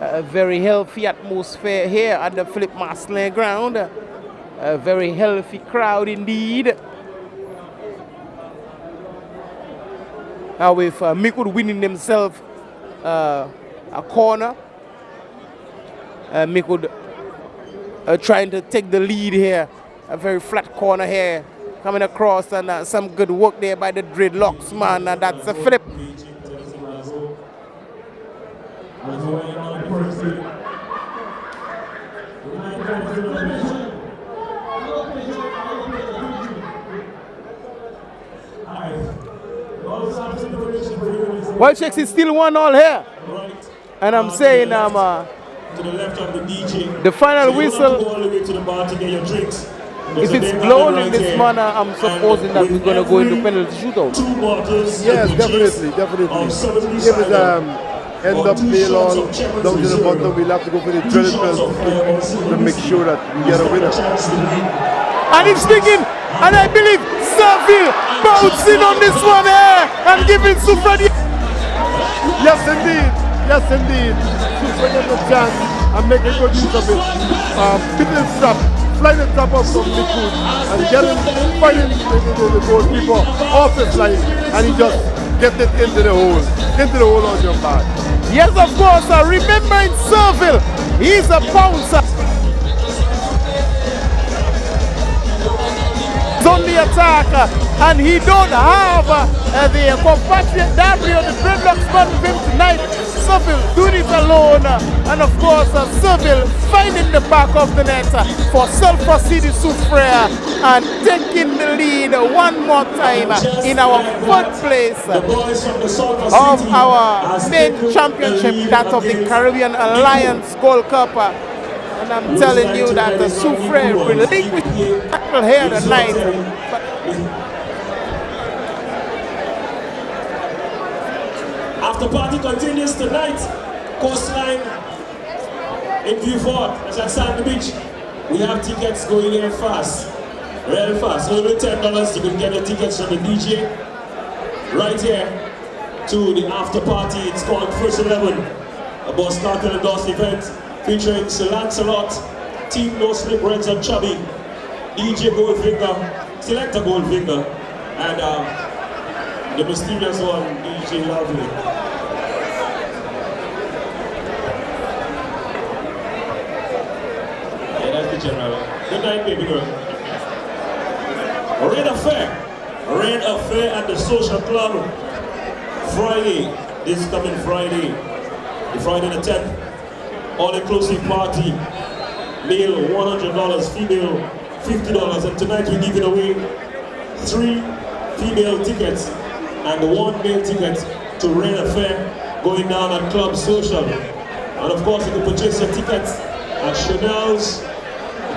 A very healthy atmosphere here at the Philip Marcelin ground. A very healthy crowd indeed. With MICOUD winning themselves a corner. MICOUD trying to take the lead here. A very flat corner here coming across, and some good work there by the dreadlocks man. That's a flip. Well, Shakes is still 1-1 here, and I'm saying to the left of the DJ. the final whistle. All the way to the bar to get your drinks. If it's blown in this manner, I'm supposing that we're going to go into penalty shootout. 2 bottles. Yes, definitely. If it's end up nail on down to the bottom, we'll have to go for the dreaded penalty to make sure that we get a winner. And it's speaking, and I believe Saville bouncing on this one here and giving SOUFRIERE. Yes, indeed. SOUFRIERE gets a chance and make a good use of it. Beating trap, flying the trap up from MICOUD and finding the goalkeeper off his line, and he just gets it into the hole on your back. Yes, of course. Remember in Saville, he's a bouncer. He's on the attack, and he don't have the compatriot Dabry or the dreadlocks man with him tonight. Saville doing it alone, and of course Saville finding the back of the net for Sulphur City SOUFRIERE and taking the lead one more time in our 4th place of our main championship, that of the Caribbean Alliance Gold Cup. And I'm telling you that the SOUFRIERE relinquished the battle here tonight. After party continues tonight, coastline in Beaufort, as at Sandy Beach. We have tickets going in fast, real fast. Only $10 you can get your tickets from the DJ right here to the after party. It's called First 11, a Boss Cartel endorsed event featuring Sir Lancelot, Team No Slip, Reds and Chubby, DJ Goldfinger, Selector Goldfinger, and the mysterious one, DJ Lovely. Yeah, that's the general. Good night, baby girl. Rain Affair at the Social Club. Friday, this coming Friday, the Friday the 10th. All-inclusive party. Male $100, female $50, and tonight we're giving away 3 female tickets and 1 male ticket to Rain Affair going down at Club Social. And of course you can purchase your tickets at Chanel's,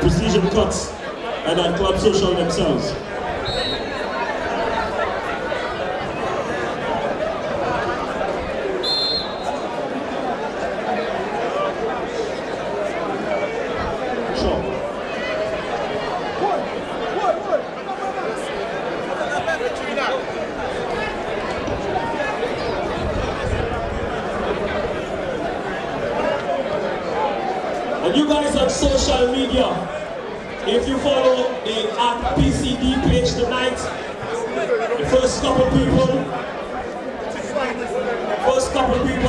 Precision Cuts, and at Club Social themselves. And you guys on social media, if you follow the @PCD page tonight, the first couple people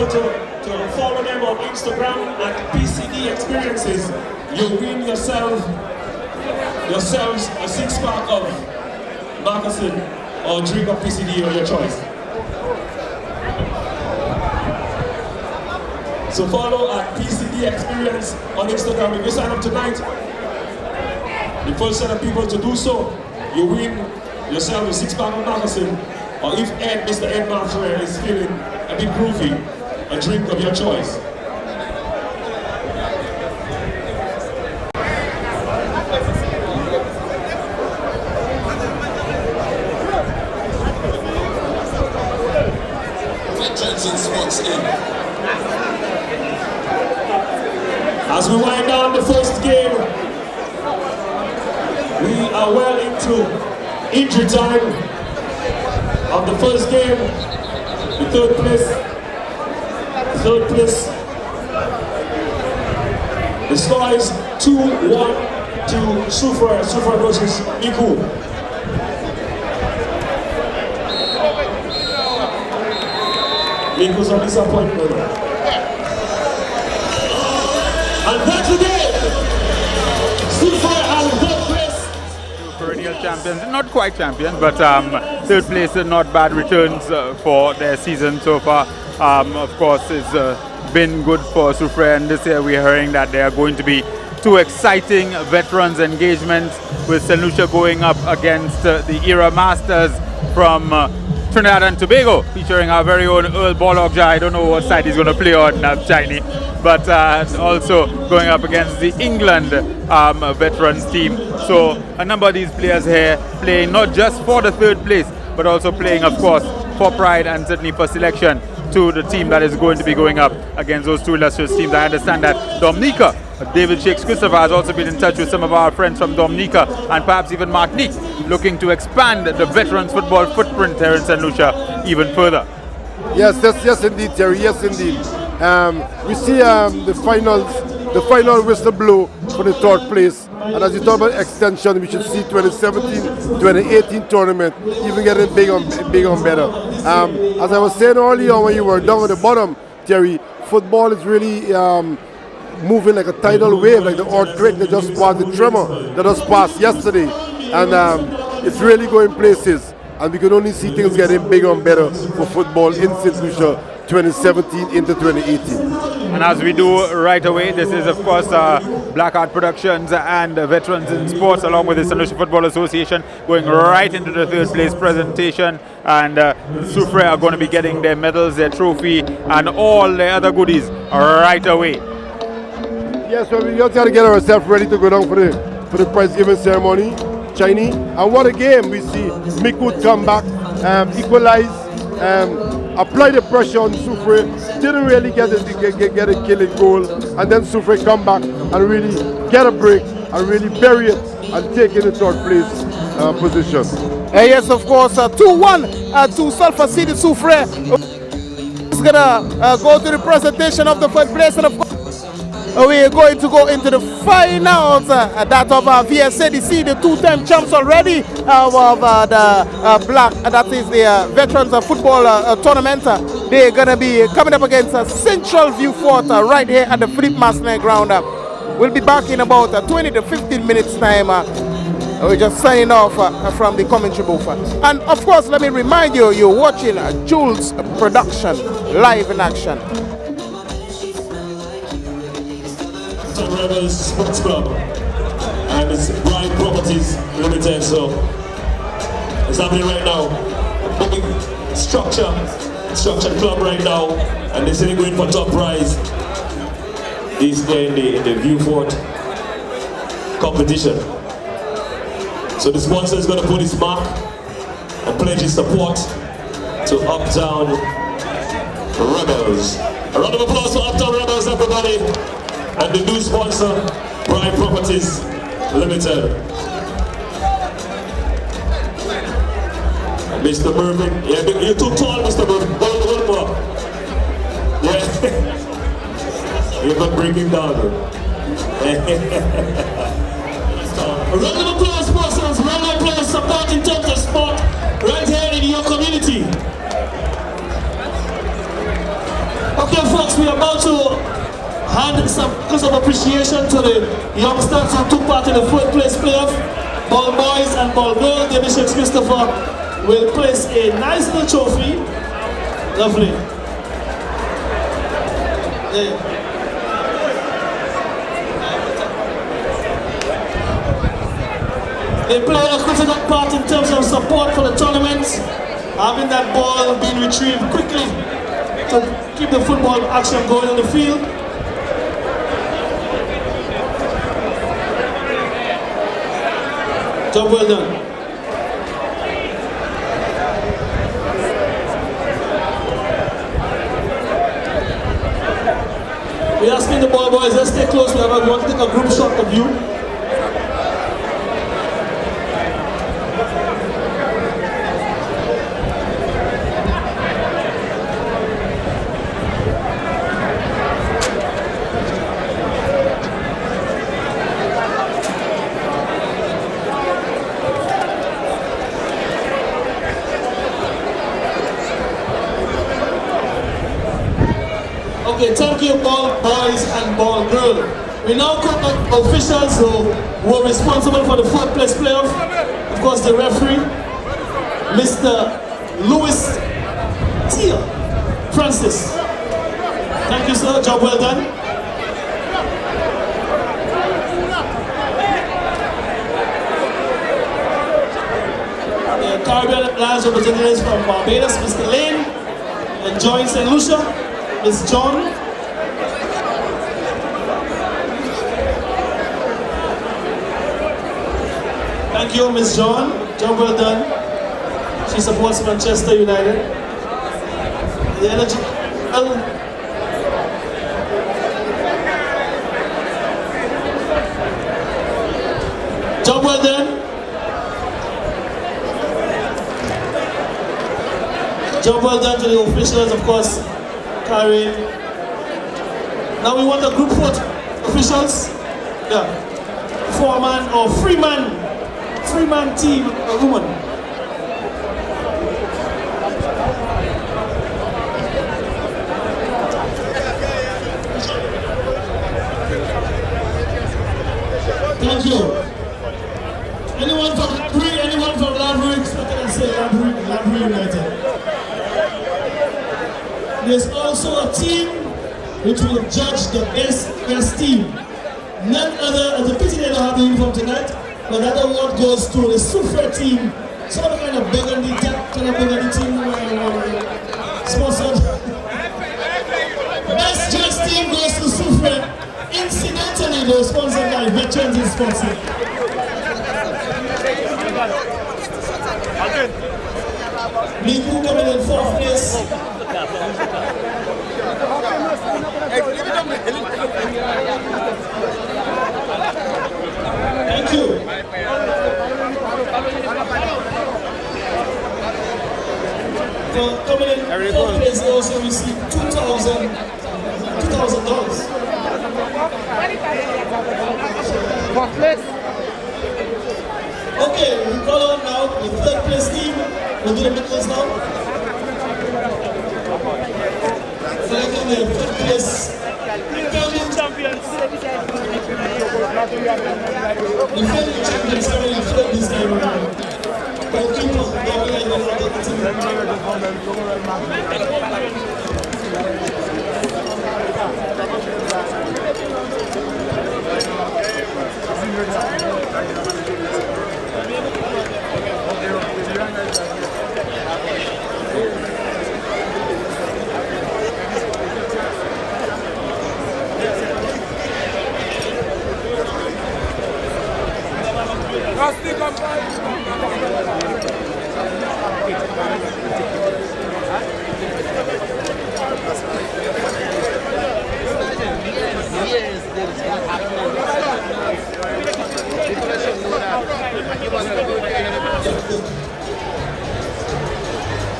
to follow them on Instagram at PCD Experiences, you win yourselves a 6-pack of Moccasin or drink of PCD of your choice. So follow at PCD the experience on Instagram. If you sign up tonight, the first set of people to do so, you win yourself a 6-pack of magazine, or if Mr. Ed Marshall is feeling a bit groovy, a drink of your choice. As we wind down the first game, we are well into injury time of the first game. The third place. The score is 2-1 to SOUFRIERE versus MICOUD. MICOUD's a disappointment. And that's the game. SOUFRIERE are in third place. Perennial champions, not quite champions, but third place and not bad returns for their season so far. Of course, it's been good for SOUFRIERE, and this year we're hearing that there are going to be 2 exciting veterans engagements, with St. Lucia going up against the Era Masters from Trinidad and Tobago, featuring our very own Earl Bologja. I don't know what side he's going to play on, Chinese, but also going up against the England veterans team. So a number of these players here playing not just for the third place, but also playing, of course, for pride and certainly for selection to the team that is going to be going up against those 2 illustrious teams. I understand that Dominica, David Shakes Christopher, has also been in touch with some of our friends from Dominica and perhaps even Martinique, looking to expand the veterans football footprint here in St. Lucia even further. Yes, indeed, Terry. Yes, indeed. We see the final whistle blow for the third place. And as you talk about extension, we should see 2017-2018 tournament even getting bigger and better. As I was saying earlier when you were down at the bottom, Terry, football is really moving like a tidal wave, like the earthquake that just passed, the tremor that just passed yesterday. And it's really going places. And we can only see things getting bigger and better for football in St. Lucia 2017 into 2018. And as we do right away, this is of course Black Art Productions and Veterans in Sports, along with the St. Lucia Football Association, going right into the third place presentation. And SOUFRIERE are going to be getting their medals, their trophy, and all their other goodies right away. Yes, well, we just got to get ourselves ready to go down for the prize giving ceremony, Chinese. And what a game! We see MICOUD come back, equalize, apply the pressure on SOUFRIERE, didn't really get a killing goal, and then SOUFRIERE come back and really get a break and really bury it and take in the third place position. Yes, of course, 2-1 to Sulphur City. SOUFRIERE is gonna go to the presentation of the third place, and of course we're going to go into the finals, that of VSADC, the 2-time champs already of the Black, that is the Veterans Football Tournament. They're going to be coming up against Central View Fort right here at the Philippe Massenet ground. We'll be back in about 20 to 15 minutes time. We're just signing off from the commentary booth. And of course, let me remind you, you're watching Jules Production live in action. Rebels Sports Club and it's Bright Properties Limited, so it's happening right now. Booking structured club right now, and they're still going for top prize. This day in the View Fort competition. So the sponsor is going to put his mark and pledge his support to Uptown Rebels. A round of applause for Uptown Rebels, everybody. And the new sponsor, Bright Properties Limited. Mr. Mervyn, yeah, you're too tall, Mr. Mervyn. One more. Yeah. You're not breaking down. A round of applause, sponsors. Round of applause, supporting total sport right here in your community. Okay, folks, we are about to hand some because of appreciation to the youngsters who took part in the third place playoff. Ball boys and ball girls, David Shakes Christopher will place a nice little trophy. Lovely. Yeah. They play a critical part in terms of support for the tournament, having that ball being retrieved quickly to keep the football action going on the field. Job well done. We're asking the ball boys, let's stay close. We want to take a group shot of you. Okay, thank you, ball boys and ball girl. We now call up officials who were responsible for the fourth place playoff. Of course, the referee, Mr. Louis Tia Francis. Thank you, sir. Job well done. The Caribbean Alliance representatives from Barbados, Mr. Lane, and Joint St. Lucia. Miss John. Thank you, Miss John. Job well done. She supports Manchester United. The energy. Job well done. Job well done to the officials, of course. Carrying. Now we want the group photo officials. Yeah. 4-man or 3-man team, a woman. Thank you. Anyone from Lavry? Anyone from Lavry? What can I say? Lavry United. There's also a team which will judge the best team. None other, as a pity they don't have the uniform tonight, but that award goes to the SOUFRIERE team. Some kind of burgundy team sponsored. Best judge team goes to SOUFRIERE. Incidentally, they were sponsored by Veterans in Sponsored. MICOUD coming in 4th place. Thank you. For coming in 4th place, they also received $2,000. Okay, we call on now the 3rd place team. We'll do the medals now. Selecting the 5th place champions. The defending champions coming in 3rd this time around. Goalkeeper,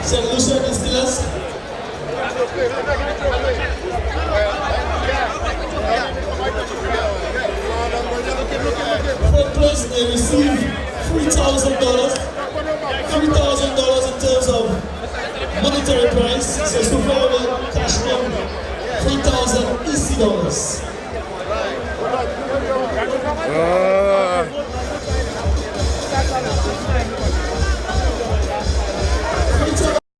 St. Lucia Distillers. Fourth place, they received $3,000. $3,000 in terms of monetary price. So SOUFRIERE will cash them $3,000 EC.